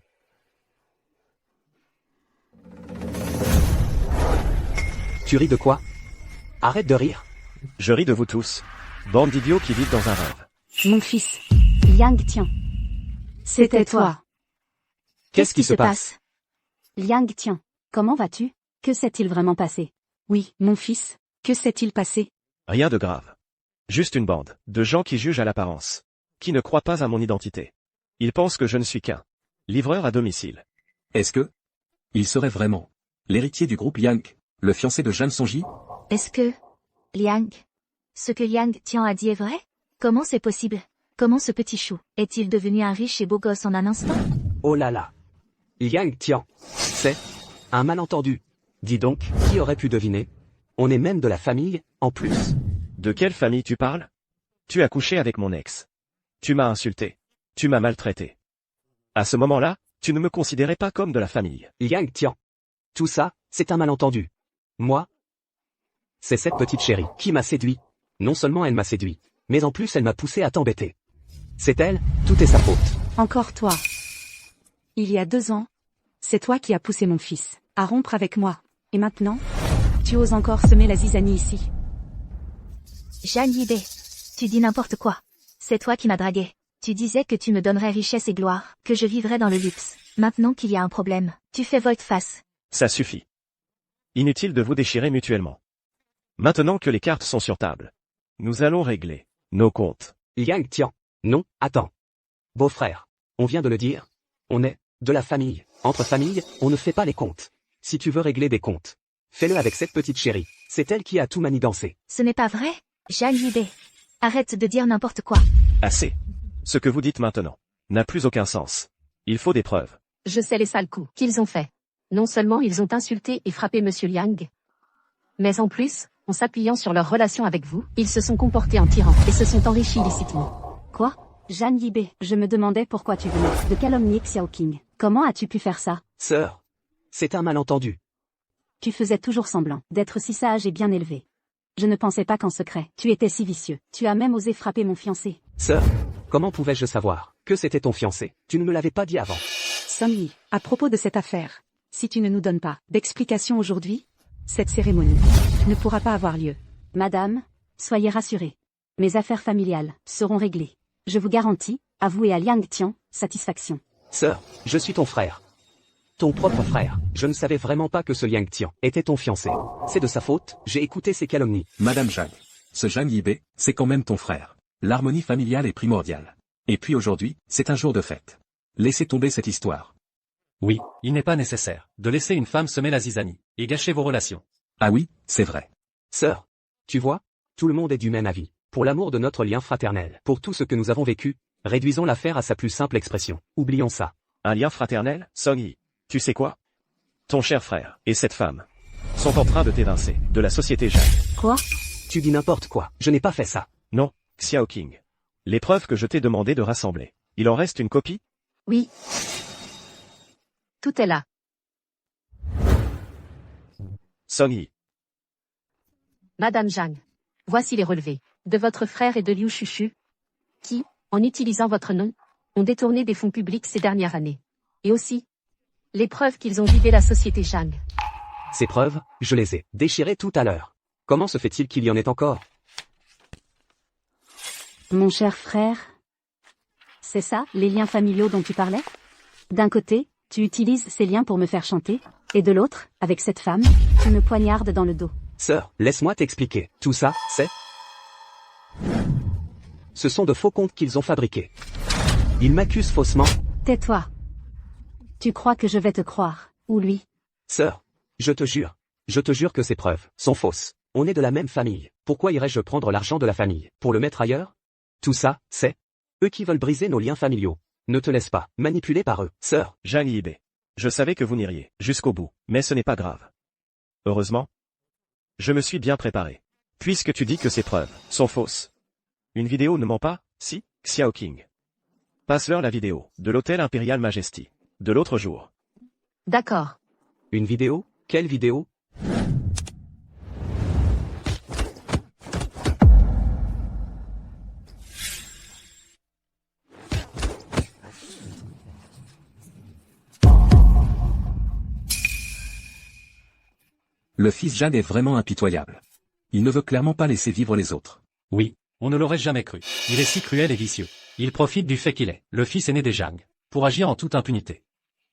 Tu ris de quoi? Arrête de rire. Je ris de vous tous. Bande d'idiots qui vivent dans un rêve. Mon fils, Liang Tian. C'était toi. Qu'est-ce qui se passe? Liang Tian, comment vas-tu? Que s'est-il vraiment passé? Oui, mon fils, que s'est-il passé? Rien de grave. Juste une bande de gens qui jugent à l'apparence. Qui ne croient pas à mon identité. Ils pensent que je ne suis qu'un livreur à domicile. Est-ce que il serait vraiment l'héritier du groupe Yang, le fiancé de Jeanne Songy? Est-ce que... Liang... Ce que Liang Tian a dit est vrai? Comment c'est possible? Comment ce petit chou est-il devenu un riche et beau gosse en un instant? Oh là là. Liang Tian. C'est un malentendu. Dis donc, qui aurait pu deviner? On est même de la famille, en plus. De quelle famille tu parles? Tu as couché avec mon ex. Tu m'as insulté. Tu m'as maltraité. À ce moment-là, tu ne me considérais pas comme de la famille. Liang Tian. Tout ça, c'est un malentendu. Moi? C'est cette petite chérie qui m'a séduit. Non seulement elle m'a séduit, mais en plus elle m'a poussé à t'embêter. C'est elle, tout est sa faute. Encore toi. Il y a 2 ans, c'est toi qui as poussé mon fils à rompre avec moi. Et maintenant, tu oses encore semer la zizanie ici. Jeanne Yibé, tu dis n'importe quoi. C'est toi qui m'as dragué. Tu disais que tu me donnerais richesse et gloire, que je vivrais dans le luxe. Maintenant qu'il y a un problème, tu fais volte-face. Ça suffit. Inutile de vous déchirer mutuellement. Maintenant que les cartes sont sur table, nous allons régler nos comptes. Liang Tian. Non, attends. Beau-frère, on vient de le dire. On est de la famille. Entre familles, on ne fait pas les comptes. Si tu veux régler des comptes, fais-le avec cette petite chérie. C'est elle qui a tout manigancé. Ce n'est pas vrai, Jeanne Yibé. Arrête de dire n'importe quoi. Assez. Ce que vous dites maintenant n'a plus aucun sens. Il faut des preuves. Je sais les sales coups qu'ils ont faits. Non seulement ils ont insulté et frappé Monsieur Liang, mais en plus, en s'appuyant sur leur relation avec vous, ils se sont comportés en tyrans et se sont enrichis illicitement. Quoi? Jeanne Yibé, je me demandais pourquoi tu venais de calomnier Xiao Qing. Comment as-tu pu faire ça? Sœur, c'est un malentendu. Tu faisais toujours semblant d'être si sage et bien élevé. Je ne pensais pas qu'en secret, tu étais si vicieux. Tu as même osé frapper mon fiancé. Sœur, comment pouvais-je savoir que c'était ton fiancé? Tu ne me l'avais pas dit avant. Sonny, à propos de cette affaire, si tu ne nous donnes pas d'explication aujourd'hui, cette cérémonie ne pourra pas avoir lieu. Madame, soyez rassurée. Mes affaires familiales seront réglées. Je vous garantis, à vous et à Liang Tian, satisfaction. Sœur, je suis ton frère. Ton propre frère. Je ne savais vraiment pas que ce Liang Tian était ton fiancé. C'est de sa faute, j'ai écouté ses calomnies. Madame Zhang. Ce Zhang Yibei, c'est quand même ton frère. L'harmonie familiale est primordiale. Et puis aujourd'hui, c'est un jour de fête. Laissez tomber cette histoire. Oui, il n'est pas nécessaire de laisser une femme semer la zizanie et gâcher vos relations. Ah oui, c'est vrai. Sœur, tu vois, tout le monde est du même avis. Pour l'amour de notre lien fraternel, pour tout ce que nous avons vécu, réduisons l'affaire à sa plus simple expression. Oublions ça. Un lien fraternel, Song-Yi. Tu sais quoi? Ton cher frère et cette femme sont en train de t'évincer de la société Zhang. Quoi? Tu dis n'importe quoi, je n'ai pas fait ça. Non, Xiao King. Les preuves que je t'ai demandé de rassembler. Il en reste une copie? Oui. Tout est là. Song-Yi. Madame Zhang. Voici les relevés de votre frère et de Liu Shushu, qui, en utilisant votre nom, ont détourné des fonds publics ces dernières années. Et aussi, les preuves qu'ils ont vidé la société Zhang. Ces preuves, je les ai déchirées tout à l'heure. Comment se fait-il qu'il y en ait encore? Mon cher frère. C'est ça, les liens familiaux dont tu parlais? D'un côté, tu utilises ces liens pour me faire chanter, et de l'autre, avec cette femme, tu me poignardes dans le dos. Sœur, laisse-moi t'expliquer. Tout ça, c'est... Ce sont de faux comptes qu'ils ont fabriqués. Ils m'accusent faussement. Tais-toi. Tu crois que je vais te croire, ou lui? Sœur, je te jure que ces preuves sont fausses. On est de la même famille. Pourquoi irais-je prendre l'argent de la famille pour le mettre ailleurs? Tout ça, c'est eux qui veulent briser nos liens familiaux. Ne te laisse pas manipuler par eux, sœur. Zhang Yibei. Je savais que vous n'iriez jusqu'au bout, mais ce n'est pas grave. Heureusement, je me suis bien préparé. Puisque tu dis que ces preuves sont fausses. Une vidéo ne ment pas, si, Xiao King. Passe-leur la vidéo de l'hôtel Imperial Majesty de l'autre jour. D'accord. Une vidéo? Quelle vidéo? Le fils Zhang est vraiment impitoyable. Il ne veut clairement pas laisser vivre les autres. Oui, on ne l'aurait jamais cru. Il est si cruel et vicieux. Il profite du fait qu'il est le fils aîné des Zhang, pour agir en toute impunité.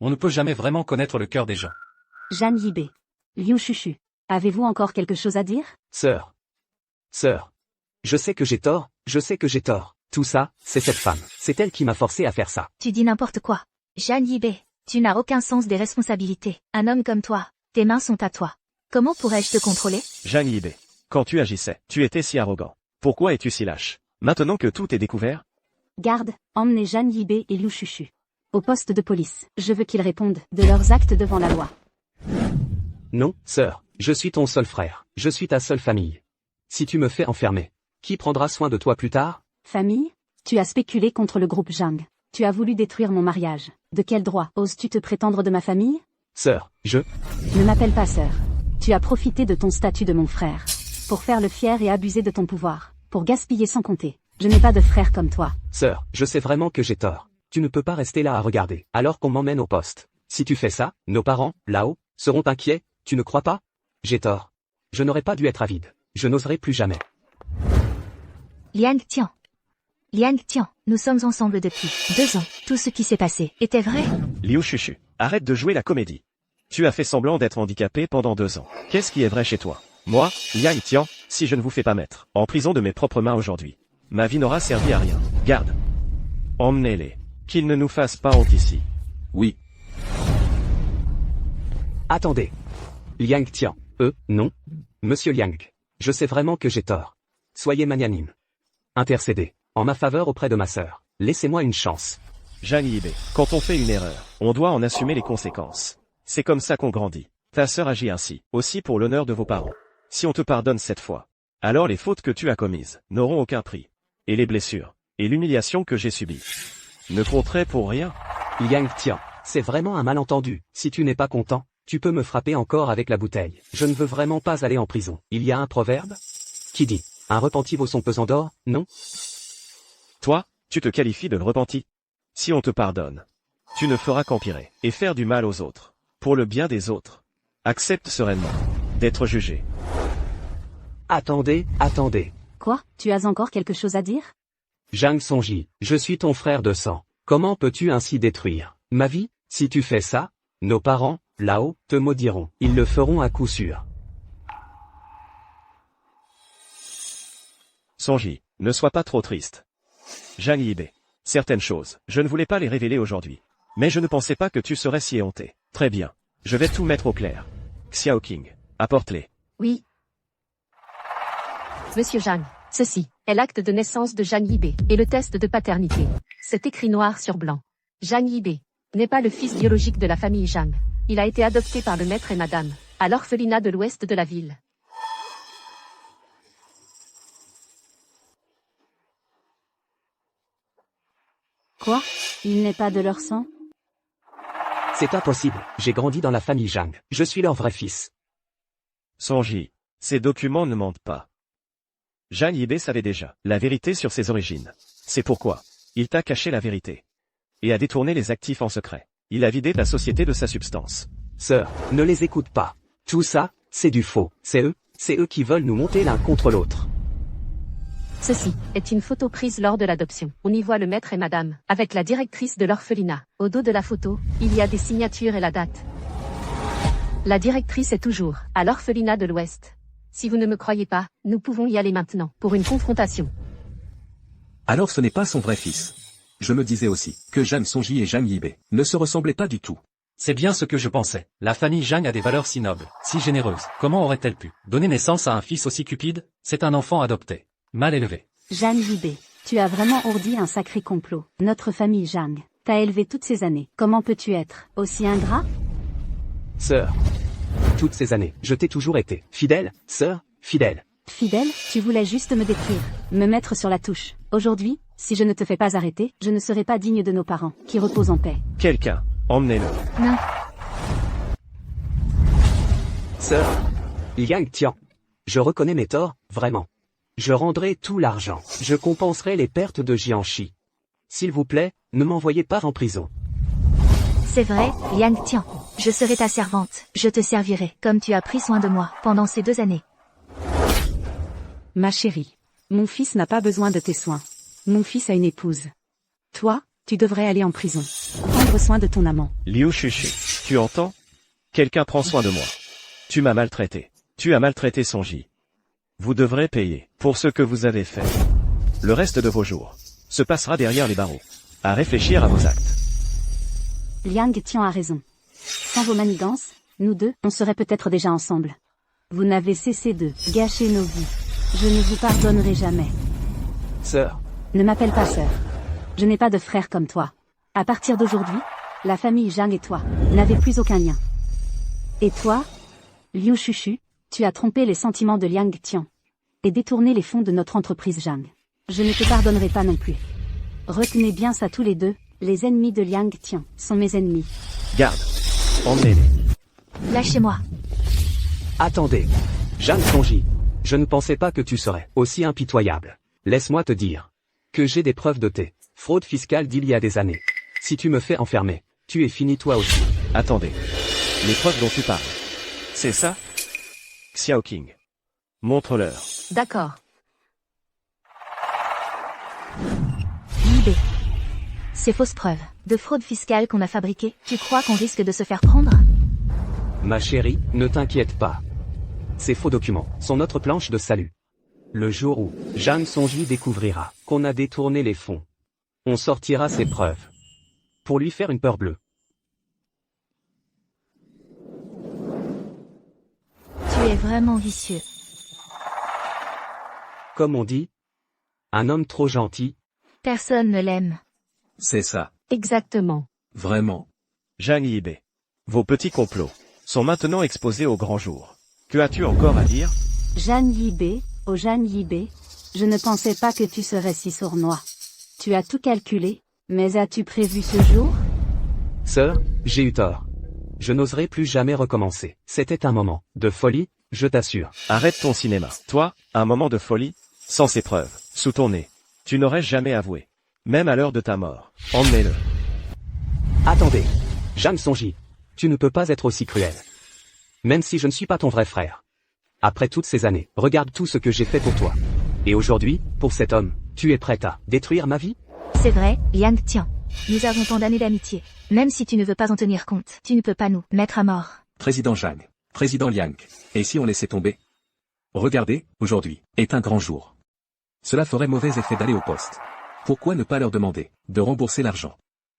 On ne peut jamais vraiment connaître le cœur des gens. Zhang Yibei. Liu Shushu. Avez-vous encore quelque chose à dire? Sœur. Je sais que j'ai tort, Tout ça, c'est cette femme. C'est elle qui m'a forcé à faire ça. Tu dis n'importe quoi. Zhang Yibei, tu n'as aucun sens des responsabilités. Un homme comme toi, tes mains sont à toi. Comment pourrais-je te contrôler? Zhang Yibei. Quand tu agissais, tu étais si arrogant. Pourquoi es-tu si lâche? Maintenant que tout est découvert? Garde, emmenez Zhang Yibei et Liu Shushu. Au poste de police. Je veux qu'ils répondent de leurs actes devant la loi. Non, sœur, je suis ton seul frère. Je suis ta seule famille. Si tu me fais enfermer, qui prendra soin de toi plus tard? Famille? Tu as spéculé contre le groupe Zhang. Tu as voulu détruire mon mariage. De quel droit oses-tu te prétendre de ma famille? Sœur, Ne m'appelle pas sœur. Tu as profité de ton statut de mon frère. Pour faire le fier et abuser de ton pouvoir. Pour gaspiller sans compter. Je n'ai pas de frère comme toi. Sœur, je sais vraiment que j'ai tort. Tu ne peux pas rester là à regarder, alors qu'on m'emmène au poste. Si tu fais ça, nos parents, là-haut, seront inquiets, tu ne crois pas? J'ai tort. Je n'aurais pas dû être avide. Je n'oserai plus jamais. Liang Tian. Liang Tian, nous sommes ensemble depuis 2 ans. Tout ce qui s'est passé était vrai? Liu Shushu, arrête de jouer la comédie. Tu as fait semblant d'être handicapé pendant 2 ans. Qu'est-ce qui est vrai chez toi? Moi, Liang Tian, si je ne vous fais pas mettre en prison de mes propres mains aujourd'hui, ma vie n'aura servi à rien. Garde. Emmenez-les. Qu'ils ne nous fassent pas honte ici. Oui. Attendez. Liang Tian. Non. Monsieur Liang. Je sais vraiment que j'ai tort. Soyez magnanime. Intercédez, en ma faveur auprès de ma sœur. Laissez-moi une chance. Zhang Yibei, quand on fait une erreur, on doit en assumer les conséquences. C'est comme ça qu'on grandit. Ta sœur agit ainsi, aussi pour l'honneur de vos parents. Si on te pardonne cette fois, alors les fautes que tu as commises n'auront aucun prix. Et les blessures, et l'humiliation que j'ai subies, ne compteraient pour rien. Liang Tian, c'est vraiment un malentendu. Si tu n'es pas content, tu peux me frapper encore avec la bouteille. Je ne veux vraiment pas aller en prison. Il y a un proverbe qui dit, un repenti vaut son pesant d'or, non? Toi, tu te qualifies de repenti. Si on te pardonne, tu ne feras qu'empirer, et faire du mal aux autres. Pour le bien des autres. Accepte sereinement d'être jugé. Attendez. Quoi? Tu as encore quelque chose à dire? Zhang Songji, je suis ton frère de sang. Comment peux-tu ainsi détruire ma vie? Si tu fais ça, nos parents, là-haut, te maudiront. Ils le feront à coup sûr. Sonji, ne sois pas trop triste. Zhang Yibei. Certaines choses, je ne voulais pas les révéler aujourd'hui. Mais je ne pensais pas que tu serais si éhonté. Très bien. Je vais tout mettre au clair. Xiao King, apporte-les. Oui. Monsieur Zhang, ceci est l'acte de naissance de Zhang Yibei et le test de paternité. C'est écrit noir sur blanc. Zhang Yibei n'est pas le fils biologique de la famille Zhang. Il a été adopté par le maître et madame, à l'orphelinat de l'ouest de la ville. Quoi? Il n'est pas de leur sang? C'est impossible, j'ai grandi dans la famille Zhang. Je suis leur vrai fils. Sonji, ces documents ne mentent pas. Zhang Yibei savait déjà la vérité sur ses origines. C'est pourquoi il t'a caché la vérité. Et a détourné les actifs en secret. Il a vidé la société de sa substance. Sœur, ne les écoute pas. Tout ça, c'est du faux. C'est eux qui veulent nous monter l'un contre l'autre. Ceci est une photo prise lors de l'adoption. On y voit le maître et madame, avec la directrice de l'orphelinat. Au dos de la photo, il y a des signatures et la date. La directrice est toujours à l'orphelinat de l'Ouest. Si vous ne me croyez pas, nous pouvons y aller maintenant, pour une confrontation. Alors ce n'est pas son vrai fils. Je me disais aussi que Zhang Sonji et Zhang Yibei ne se ressemblaient pas du tout. C'est bien ce que je pensais. La famille Zhang a des valeurs si nobles, si généreuses. Comment aurait-elle pu donner naissance à un fils aussi cupide? C'est un enfant adopté. Mal élevé. Zhang Yibei, tu as vraiment ourdi un sacré complot. Notre famille Zhang t'a élevé toutes ces années. Comment peux-tu être aussi ingrat? Sœur. Toutes ces années, je t'ai toujours été fidèle, sœur, fidèle. Fidèle, tu voulais juste me détruire, me mettre sur la touche. Aujourd'hui, si je ne te fais pas arrêter, je ne serai pas digne de nos parents, qui reposent en paix. Quelqu'un, emmenez-le. Non, Sœur. Liang Tian. Je reconnais mes torts, vraiment. Je rendrai tout l'argent. Je compenserai les pertes de Jianxi. S'il vous plaît, ne m'envoyez pas en prison. c'est vrai, Liang Tian. Je serai ta servante. Je te servirai, comme tu as pris soin de moi, pendant ces 2 années. Ma chérie, mon fils n'a pas besoin de tes soins. Mon fils a une épouse. Toi, tu devrais aller en prison. Prendre soin de ton amant. Liu Shushi, tu entends? Quelqu'un prend soin de moi. Tu m'as maltraité. Tu as maltraité Sonji. Vous devrez payer pour ce que vous avez fait. Le reste de vos jours se passera derrière les barreaux. À réfléchir à vos actes. Liang Tian a raison. Sans vos manigances, nous deux, on serait peut-être déjà ensemble. Vous n'avez cessé de gâcher nos vies. Je ne vous pardonnerai jamais. Sœur. Ne m'appelle pas sœur. Je n'ai pas de frère comme toi. À partir d'aujourd'hui, la famille Zhang et toi n'avez plus aucun lien. Et toi, Liu Shushu, tu as trompé les sentiments de Liang Tian et détourné les fonds de notre entreprise Zhang. Je ne te pardonnerai pas non plus. Retenez bien ça tous les deux, les ennemis de Liang Tian sont mes ennemis. Garde. Emmenez-les. Lâchez-moi. Attendez. Zhang Sonji. Je ne pensais pas que tu serais aussi impitoyable. Laisse-moi te dire que j'ai des preuves de tes fraudes fiscales d'il y a des années. Si tu me fais enfermer, tu es fini toi aussi. Attendez. Les preuves dont tu parles. C'est ça? Xiao King. Montre-leur. D'accord. Yibei. Ces fausses preuves de fraude fiscale qu'on a fabriquées, tu crois qu'on risque de se faire prendre? Ma chérie, ne t'inquiète pas. Ces faux documents sont notre planche de salut. Le jour où Zhang Sonji découvrira qu'on a détourné les fonds, on sortira ses preuves. Pour lui faire une peur bleue. Tu es vraiment vicieux. Comme on dit, un homme trop gentil. Personne ne l'aime. C'est ça. Exactement. Vraiment. Zhang Yibei. Vos petits complots sont maintenant exposés au grand jour. Que as-tu encore à dire? Zhang Yibei, oh Zhang Yibei, je ne pensais pas que tu serais si sournois. Tu as tout calculé, mais as-tu prévu ce jour? Sœur, j'ai eu tort. Je n'oserai plus jamais recommencer. C'était un moment de folie, je t'assure. Arrête ton cinéma. Toi, un moment de folie, sans ces preuves, sous ton nez. Tu n'aurais jamais avoué. Même à l'heure de ta mort. Emmenez-le. Attendez. Zhang Sonji. Tu ne peux pas être aussi cruel. Même si je ne suis pas ton vrai frère. Après toutes ces années, regarde tout ce que j'ai fait pour toi. Et aujourd'hui, pour cet homme, tu es prête à détruire ma vie? C'est vrai, Liang Tian. Nous avons tant d'années d'amitié. Même si tu ne veux pas en tenir compte, tu ne peux pas nous mettre à mort. Président Zhang. Président Liang. Et si on laissait tomber? Regardez, aujourd'hui est un grand jour. Cela ferait mauvais effet d'aller au poste. Pourquoi ne pas leur demander de rembourser l'argent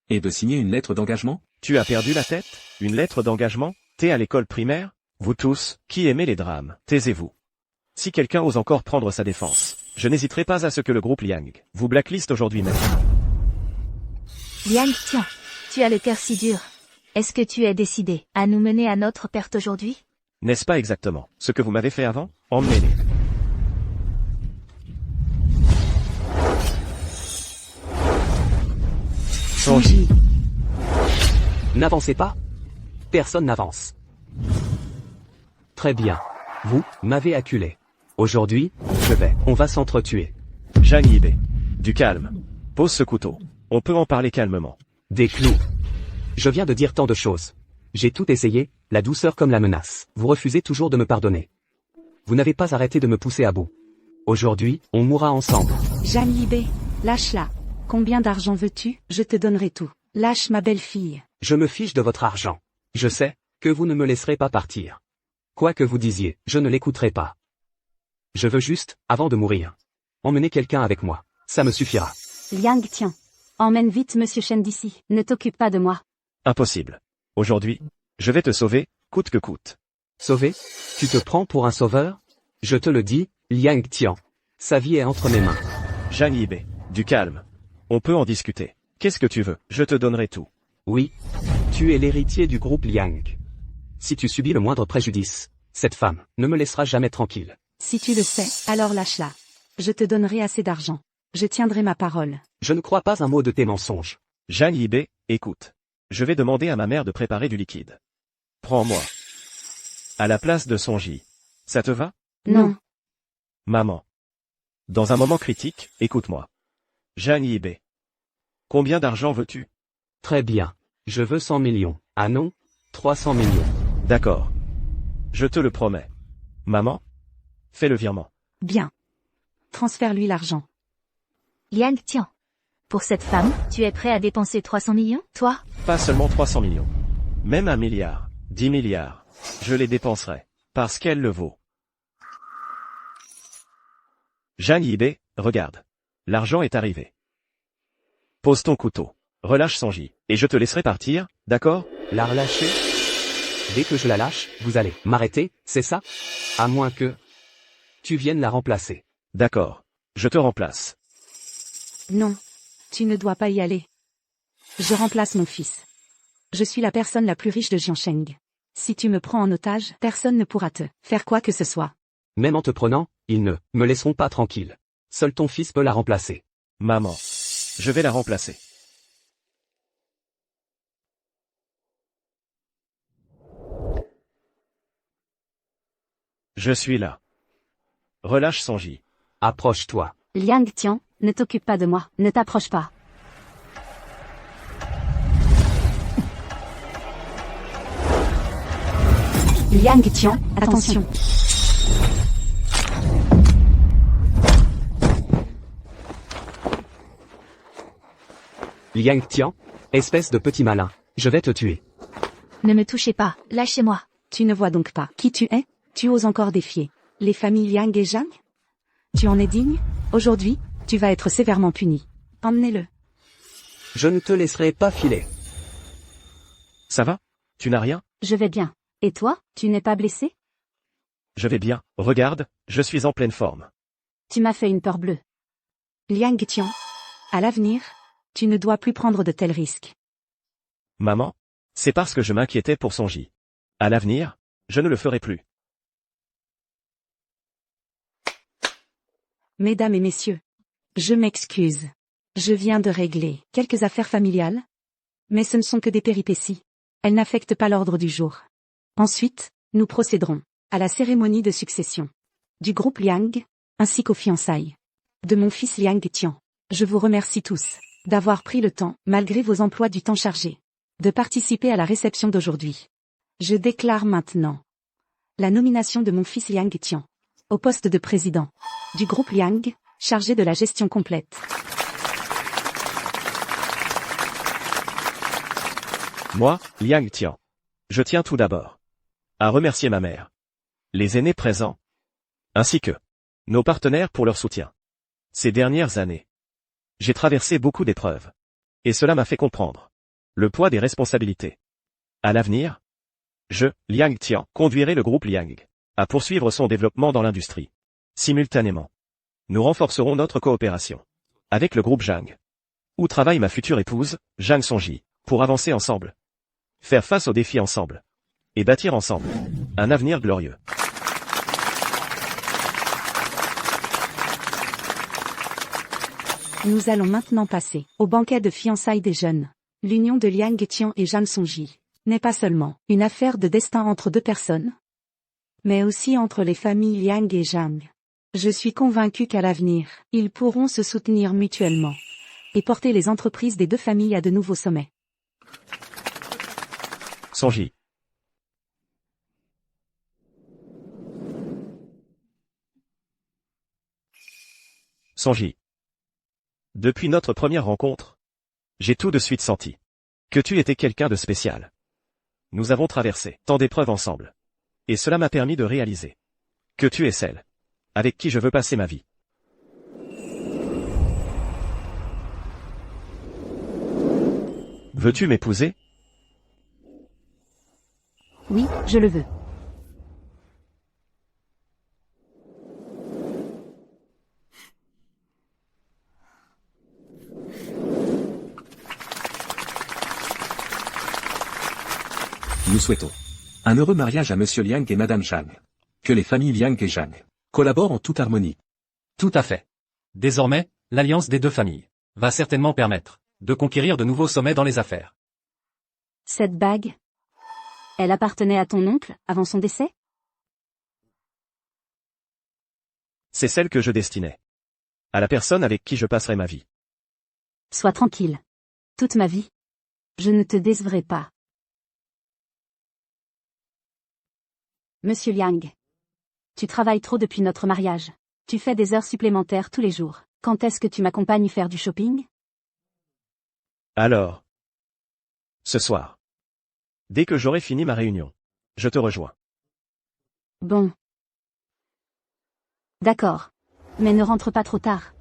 et de signer une lettre d'engagement? Tu as perdu la tête? Une lettre d'engagement? T'es à l'école primaire? Vous tous, qui aimez les drames, taisez-vous. Si quelqu'un ose encore prendre sa défense, je n'hésiterai pas à ce que le groupe Liang vous blacklist aujourd'hui même. Liang, tiens. Tu as le cœur si dur. Est-ce que tu es décidé à nous mener à notre perte aujourd'hui? N'est-ce pas exactement ce que vous m'avez fait avant? Emmenez-les. Sonji. N'avancez pas. Personne n'avance. Très bien. Vous m'avez acculé. Aujourd'hui, on va s'entretuer. Zhang Yibei. Du calme. Pose ce couteau. On peut en parler calmement. Des clous. Je viens de dire tant de choses. J'ai tout essayé, la douceur comme la menace. Vous refusez toujours de me pardonner. Vous n'avez pas arrêté de me pousser à bout. Aujourd'hui, on mourra ensemble. Zhang Yibei, lâche-la. Combien d'argent veux-tu? Je te donnerai tout. Lâche ma belle-fille. Je me fiche de votre argent. Je sais que vous ne me laisserez pas partir. Quoi que vous disiez, je ne l'écouterai pas. Je veux juste, avant de mourir, emmener quelqu'un avec moi. Ça me suffira. Liang, tiens. Emmène vite Monsieur Shen d'ici. Ne t'occupe pas de moi. Impossible. Aujourd'hui, je vais te sauver, coûte que coûte. Sauvé? Tu te prends pour un sauveur? Je te le dis, Liang Tian. Sa vie est entre mes mains. Zhang Yibei. Du calme. On peut en discuter. Qu'est-ce que tu veux? Je te donnerai tout. Oui. Tu es l'héritier du groupe Liang. Si tu subis le moindre préjudice, cette femme ne me laissera jamais tranquille. Si tu le sais, alors lâche-la. Je te donnerai assez d'argent. Je tiendrai ma parole. Je ne crois pas un mot de tes mensonges. Zhang Yibei, écoute. Je vais demander à ma mère de préparer du liquide. Prends-moi. À la place de Sonji. Ça te va? Non. Maman. Dans un moment critique, écoute-moi. Zhang Yibei. Combien d'argent veux-tu? Très bien. Je veux 100 millions. Ah non? 300 millions. D'accord. Je te le promets. Maman? Fais le virement. Bien. Transfère-lui l'argent. Liang, tiens. Pour cette femme, tu es prêt à dépenser 300 millions, toi? Pas seulement 300 millions. Même 1 milliard, 10 milliards. Je les dépenserai. Parce qu'elle le vaut. Zhang Yibei, regarde. L'argent est arrivé. Pose ton couteau. Relâche Sonji. Et je te laisserai partir, d'accord? La relâcher? Dès que je la lâche, vous allez m'arrêter, c'est ça? À moins que tu viennes la remplacer. D'accord. Je te remplace. Non. Tu ne dois pas y aller. Je remplace mon fils. Je suis la personne la plus riche de Jiansheng. Si tu me prends en otage, personne ne pourra te faire quoi que ce soit. Même en te prenant, ils ne me laisseront pas tranquille. Seul ton fils peut la remplacer. Maman. Je vais la remplacer. Je suis là. Relâche Sonji. Approche-toi. Liang, tiens. Ne t'occupe pas de moi. Ne t'approche pas. Liang, tiens. Attention. Liang Tian, espèce de petit malin, je vais te tuer. Ne me touchez pas, lâchez-moi. Tu ne vois donc pas qui tu es? Tu oses encore défier les familles Liang et Zhang? Tu en es digne? Aujourd'hui, tu vas être sévèrement puni. Emmenez-le. Je ne te laisserai pas filer. Ça va? Tu n'as rien? Je vais bien. Et toi, tu n'es pas blessé? Je vais bien. Regarde, je suis en pleine forme. Tu m'as fait une peur bleue. Liang Tian, à l'avenir, tu ne dois plus prendre de tels risques. Maman? C'est parce que je m'inquiétais pour Sonji. À l'avenir, je ne le ferai plus. Mesdames et messieurs, je m'excuse. Je viens de régler quelques affaires familiales, mais ce ne sont que des péripéties. Elles n'affectent pas l'ordre du jour. Ensuite, nous procéderons à la cérémonie de succession du groupe Liang, ainsi qu'aux fiançailles de mon fils Liang Tian. Je vous remercie tous d'avoir pris le temps, malgré vos emplois du temps chargés, de participer à la réception d'aujourd'hui. Je déclare maintenant la nomination de mon fils Liang Tian au poste de président du groupe Liang, chargé de la gestion complète. Moi, Liang Tian. Je tiens tout d'abord à remercier ma mère, les aînés présents, ainsi que nos partenaires pour leur soutien. Ces dernières années, j'ai traversé beaucoup d'épreuves. Et cela m'a fait comprendre le poids des responsabilités. À l'avenir, je, Liang Tian, conduirai le groupe Liang à poursuivre son développement dans l'industrie. Simultanément, nous renforcerons notre coopération avec le groupe Zhang, où travaille ma future épouse, Zhang Sonji, pour avancer ensemble, faire face aux défis ensemble, et bâtir ensemble un avenir glorieux. Nous allons maintenant passer au banquet de fiançailles des jeunes. L'union de Liang Tian et Zhang Sonji n'est pas seulement une affaire de destin entre deux personnes, mais aussi entre les familles Liang et Zhang. Je suis convaincu qu'à l'avenir, ils pourront se soutenir mutuellement et porter les entreprises des deux familles à de nouveaux sommets. Sonji. Sonji. Depuis notre première rencontre, j'ai tout de suite senti que tu étais quelqu'un de spécial. Nous avons traversé tant d'épreuves ensemble. Et cela m'a permis de réaliser que tu es celle avec qui je veux passer ma vie. Veux-tu m'épouser? Oui, je le veux. Nous souhaitons un heureux mariage à Monsieur Liang et Madame Zhang. Que les familles Liang et Zhang collaborent en toute harmonie. Tout à fait. Désormais, l'alliance des deux familles va certainement permettre de conquérir de nouveaux sommets dans les affaires. Cette bague, elle appartenait à ton oncle avant son décès? C'est celle que je destinais à la personne avec qui je passerai ma vie. Sois tranquille. Toute ma vie. Je ne te décevrai pas. Monsieur Liang. Tu travailles trop depuis notre mariage. Tu fais des heures supplémentaires tous les jours. Quand est-ce que tu m'accompagnes faire du shopping? Alors, ce soir, dès que j'aurai fini ma réunion, je te rejoins. Bon. D'accord. Mais ne rentre pas trop tard.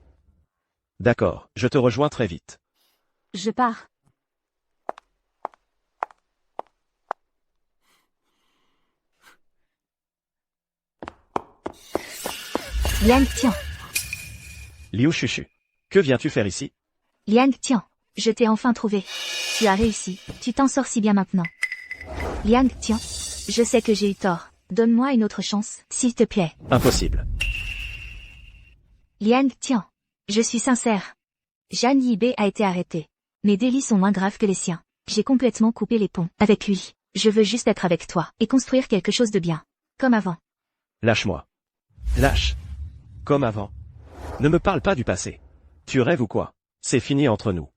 D'accord, je te rejoins très vite. Je pars. Liang Tian. Liu Shushu. Que viens-tu faire ici? Liang Tian. Je t'ai enfin trouvé. Tu as réussi. Tu t'en sors si bien maintenant. Liang Tian. Je sais que j'ai eu tort. Donne-moi une autre chance, s'il te plaît. Impossible. Liang Tian. Je suis sincère. Zhan Yibei a été arrêté. Mes délits sont moins graves que les siens. J'ai complètement coupé les ponts avec lui. Je veux juste être avec toi et construire quelque chose de bien. Comme avant. Lâche-moi. Lâche. Comme avant. Ne me parle pas du passé. Tu rêves ou quoi? C'est fini entre nous.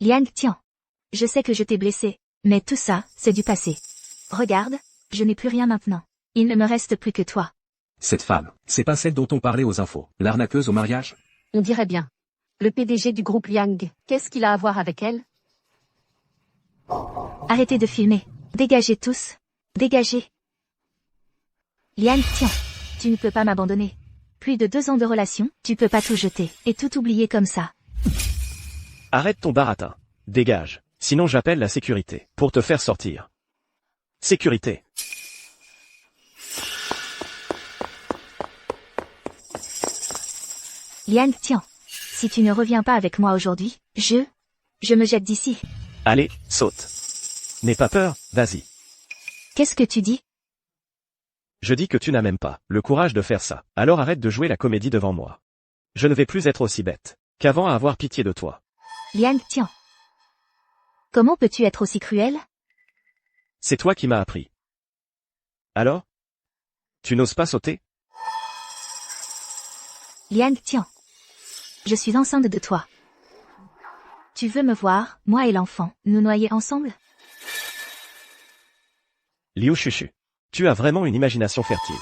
Liang Tian. Je sais que je t'ai blessé, mais tout ça, c'est du passé. Regarde, je n'ai plus rien maintenant. Il ne me reste plus que toi. Cette femme, c'est pas celle dont on parlait aux infos. L'arnaqueuse au mariage? On dirait bien. Le PDG du groupe Liang, qu'est-ce qu'il a à voir avec elle? Arrêtez de filmer. Dégagez tous. Dégagez. Liang Tian. Tu ne peux pas m'abandonner. Plus de 2 ans de relation, tu peux pas tout jeter et tout oublier comme ça. Arrête ton baratin. Dégage. Sinon j'appelle la sécurité pour te faire sortir. Sécurité. Liang Tian. Si tu ne reviens pas avec moi aujourd'hui, je me jette d'ici. Allez, saute. N'aie pas peur, vas-y. Qu'est-ce que tu dis? Je dis que tu n'as même pas le courage de faire ça. Alors arrête de jouer la comédie devant moi. Je ne vais plus être aussi bête qu'avant à avoir pitié de toi. Liang Tian. Comment peux-tu être aussi cruel? C'est toi qui m'as appris. Alors? Tu n'oses pas sauter? Liang Tian. Je suis enceinte de toi. Tu veux me voir, moi et l'enfant, nous noyer ensemble? Liu Shushu. Tu as vraiment une imagination fertile.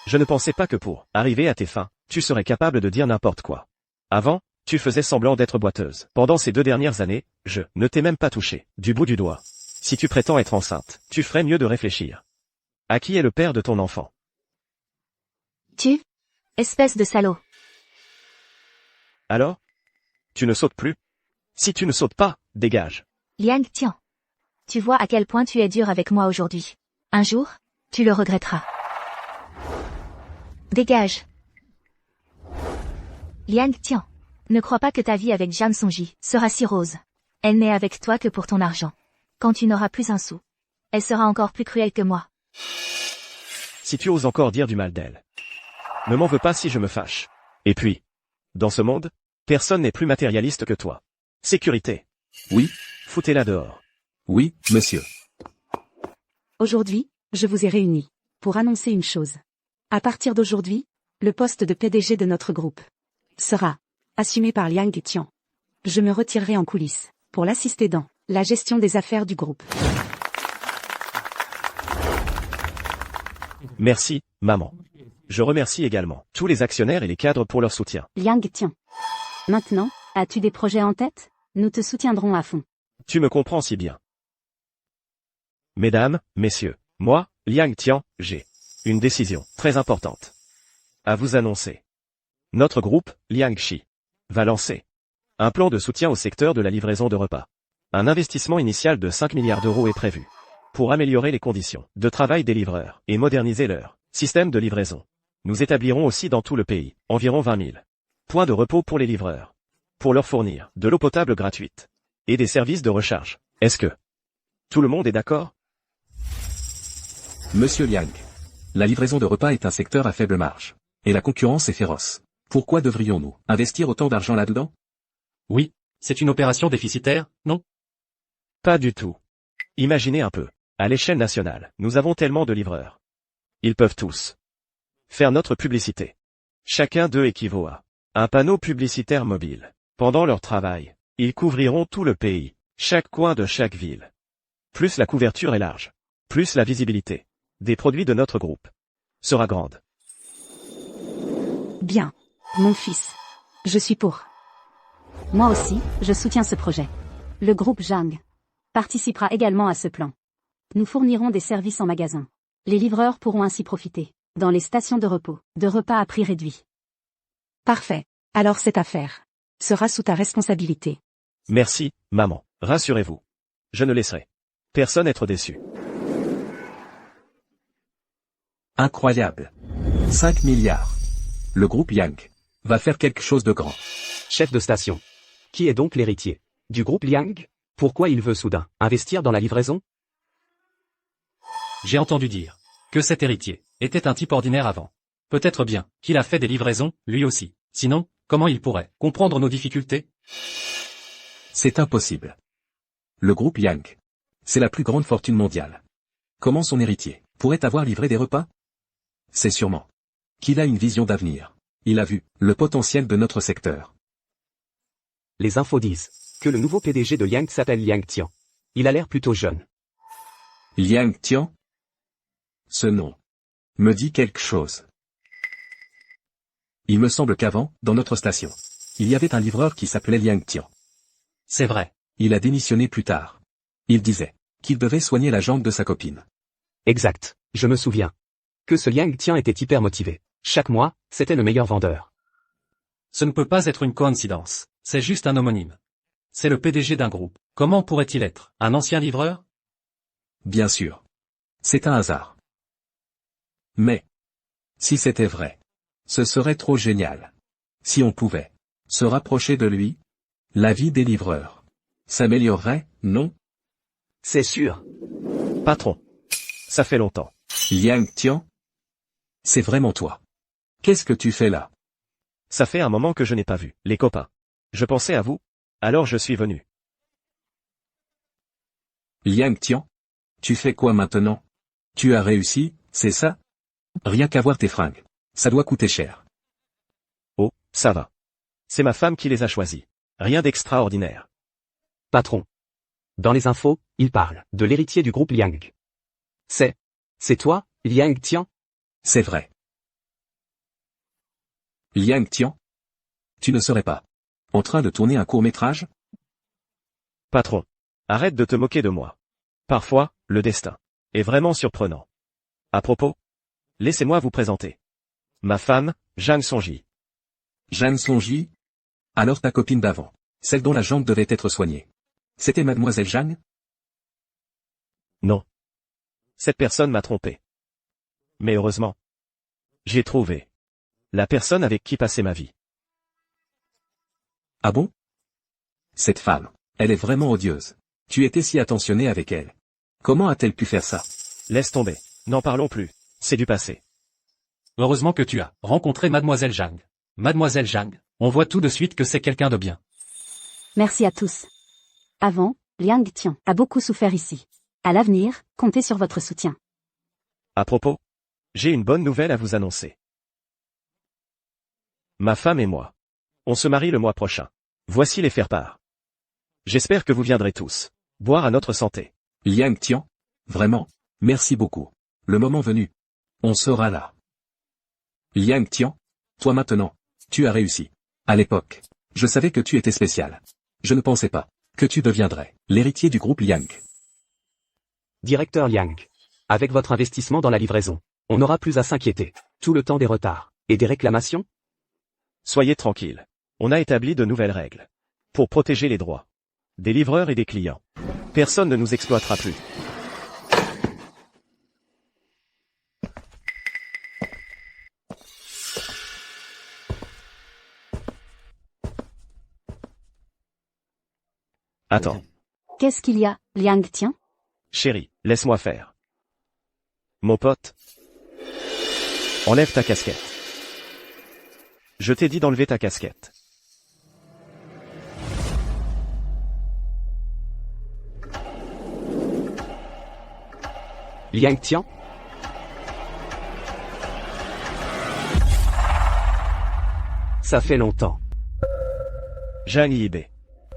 Je ne pensais pas que pour arriver à tes fins, tu serais capable de dire n'importe quoi. Avant, tu faisais semblant d'être boiteuse. Pendant ces 2 dernières années, je ne t'ai même pas touché, du bout du doigt. Si tu prétends être enceinte, tu ferais mieux de réfléchir. À qui est le père de ton enfant? Tu? Espèce de salaud. Alors? Tu ne sautes plus? Si tu ne sautes pas, dégage. Liang Tian. Tu vois à quel point tu es dur avec moi aujourd'hui. Un jour, tu le regretteras. Dégage. Liang Tian. Ne crois pas que ta vie avec Jang Songji sera si rose. Elle n'est avec toi que pour ton argent. Quand tu n'auras plus un sou, elle sera encore plus cruelle que moi. Si tu oses encore dire du mal d'elle. Ne m'en veux pas si je me fâche. Et puis, dans ce monde, personne n'est plus matérialiste que toi. Sécurité. Oui, Foutez-la dehors. oui, monsieur. Aujourd'hui, je vous ai réunis pour annoncer une chose. À partir d'aujourd'hui, le poste de PDG de notre groupe sera assumé par Liang Tian. Je me retirerai en coulisses pour l'assister dans la gestion des affaires du groupe. Merci, maman. Je remercie également tous les actionnaires et les cadres pour leur soutien. Liang Tian. Maintenant, as-tu des projets en tête? Nous te soutiendrons à fond. Tu me comprends si bien. Mesdames, messieurs, moi, Liang Tian, j'ai une décision très importante à vous annoncer. Notre groupe, Liang Shi, va lancer un plan de soutien au secteur de la livraison de repas. Un investissement initial de 5 milliards d'euros est prévu pour améliorer les conditions de travail des livreurs et moderniser leur système de livraison. Nous établirons aussi dans tout le pays environ 20 000 points de repos pour les livreurs, pour leur fournir de l'eau potable gratuite et des services de recharge. Est-ce que tout le monde est d'accord? Monsieur Liang. La livraison de repas est un secteur à faible marge. Et la concurrence est féroce. Pourquoi devrions-nous investir autant d'argent là-dedans? Oui, c'est une opération déficitaire, non? Pas du tout. Imaginez un peu. À l'échelle nationale, nous avons tellement de livreurs. Ils peuvent tous faire notre publicité. Chacun d'eux équivaut à un panneau publicitaire mobile. Pendant leur travail, ils couvriront tout le pays, chaque coin de chaque ville. Plus la couverture est large, plus la visibilité des produits de notre groupe sera grande. Bien. Mon fils. Je suis pour. Moi aussi, je soutiens ce projet. Le groupe Jang participera également à ce plan. Nous fournirons des services en magasin. Les livreurs pourront ainsi profiter, dans les stations de repos, de repas à prix réduit. Parfait. Alors cette affaire sera sous ta responsabilité. Merci, maman. Rassurez-vous. Je ne laisserai personne être déçu. Incroyable. 5 milliards. Le groupe Liang va faire quelque chose de grand. Chef de station. Qui est donc l'héritier du groupe Liang? Pourquoi il veut soudain investir dans la livraison? J'ai entendu dire que cet héritier était un type ordinaire avant. Peut-être bien qu'il a fait des livraisons, lui aussi. Sinon, comment il pourrait comprendre nos difficultés? C'est impossible. Le groupe Liang, c'est la plus grande fortune mondiale. Comment son héritier pourrait avoir livré des repas? C'est sûrement qu'il a une vision d'avenir. Il a vu le potentiel de notre secteur. Les infos disent que le nouveau PDG de Liang s'appelle Liang Tian. Il a l'air plutôt jeune. Liang Tian? Ce nom me dit quelque chose. Il me semble qu'avant, dans notre station, il y avait un livreur qui s'appelait Liang Tian. C'est vrai. Il a démissionné plus tard. Il disait qu'il devait soigner la jambe de sa copine. Exact, je me souviens. Que ce Liang Tian était hyper motivé. Chaque mois, c'était le meilleur vendeur. Ce ne peut pas être une coïncidence. C'est juste un homonyme. C'est le PDG d'un groupe. Comment pourrait-il être un ancien livreur? Bien sûr. C'est un hasard. Mais, si c'était vrai, ce serait trop génial. Si on pouvait se rapprocher de lui, la vie des livreurs s'améliorerait, non? C'est sûr. Patron. Ça fait longtemps. Liang Tian? C'est vraiment toi. Qu'est-ce que tu fais là? Ça fait un moment que je n'ai pas vu les copains. Je pensais à vous, alors je suis venu. Liang Tian? Tu fais quoi maintenant? Tu as réussi, c'est ça? Rien qu'à voir tes fringues. Ça doit coûter cher. Oh, ça va. C'est ma femme qui les a choisis. Rien d'extraordinaire. Patron. Dans les infos, il parle de l'héritier du groupe Liang. C'est toi, Liang Tian? C'est vrai. Liang Tian? Tu ne serais pas en train de tourner un court-métrage? Patron. Arrête de te moquer de moi. Parfois, le destin est vraiment surprenant. À propos, laissez-moi vous présenter. Ma femme, Jang Songji. Jang Songji? Alors ta copine d'avant. Celle dont la jambe devait être soignée. C'était mademoiselle Zhang? Non. Cette personne m'a trompé. Mais heureusement. J'ai trouvé la personne avec qui passer ma vie. Ah bon? Cette femme, elle est vraiment odieuse. Tu étais si attentionné avec elle. Comment a-t-elle pu faire ça? Laisse tomber. N'en parlons plus. C'est du passé. Heureusement que tu as rencontré Mademoiselle Zhang. Mademoiselle Zhang, on voit tout de suite que c'est quelqu'un de bien. Merci à tous. Avant, Liang Tian a beaucoup souffert ici. À l'avenir, comptez sur votre soutien. À propos, j'ai une bonne nouvelle à vous annoncer. Ma femme et moi. On se marie le mois prochain. Voici les faire-part. J'espère que vous viendrez tous boire à notre santé. Liang Tian? Vraiment? Merci beaucoup. Le moment venu. On sera là. Liang Tian? Toi maintenant, tu as réussi. À l'époque, je savais que tu étais spécial. Je ne pensais pas que tu deviendrais l'héritier du groupe Liang. Directeur Liang. Avec votre investissement dans la livraison, on n'aura plus à s'inquiéter. Tout le temps des retards et des réclamations? Soyez tranquille. On a établi de nouvelles règles pour protéger les droits des livreurs et des clients. Personne ne nous exploitera plus. Attends, Qu'est-ce qu'il y a, Liang Tian? chérie, laisse-moi faire. Mon pote, enlève ta casquette. Je t'ai dit d'enlever ta casquette. Liang Tian? Ça fait longtemps. Zhang Yibei.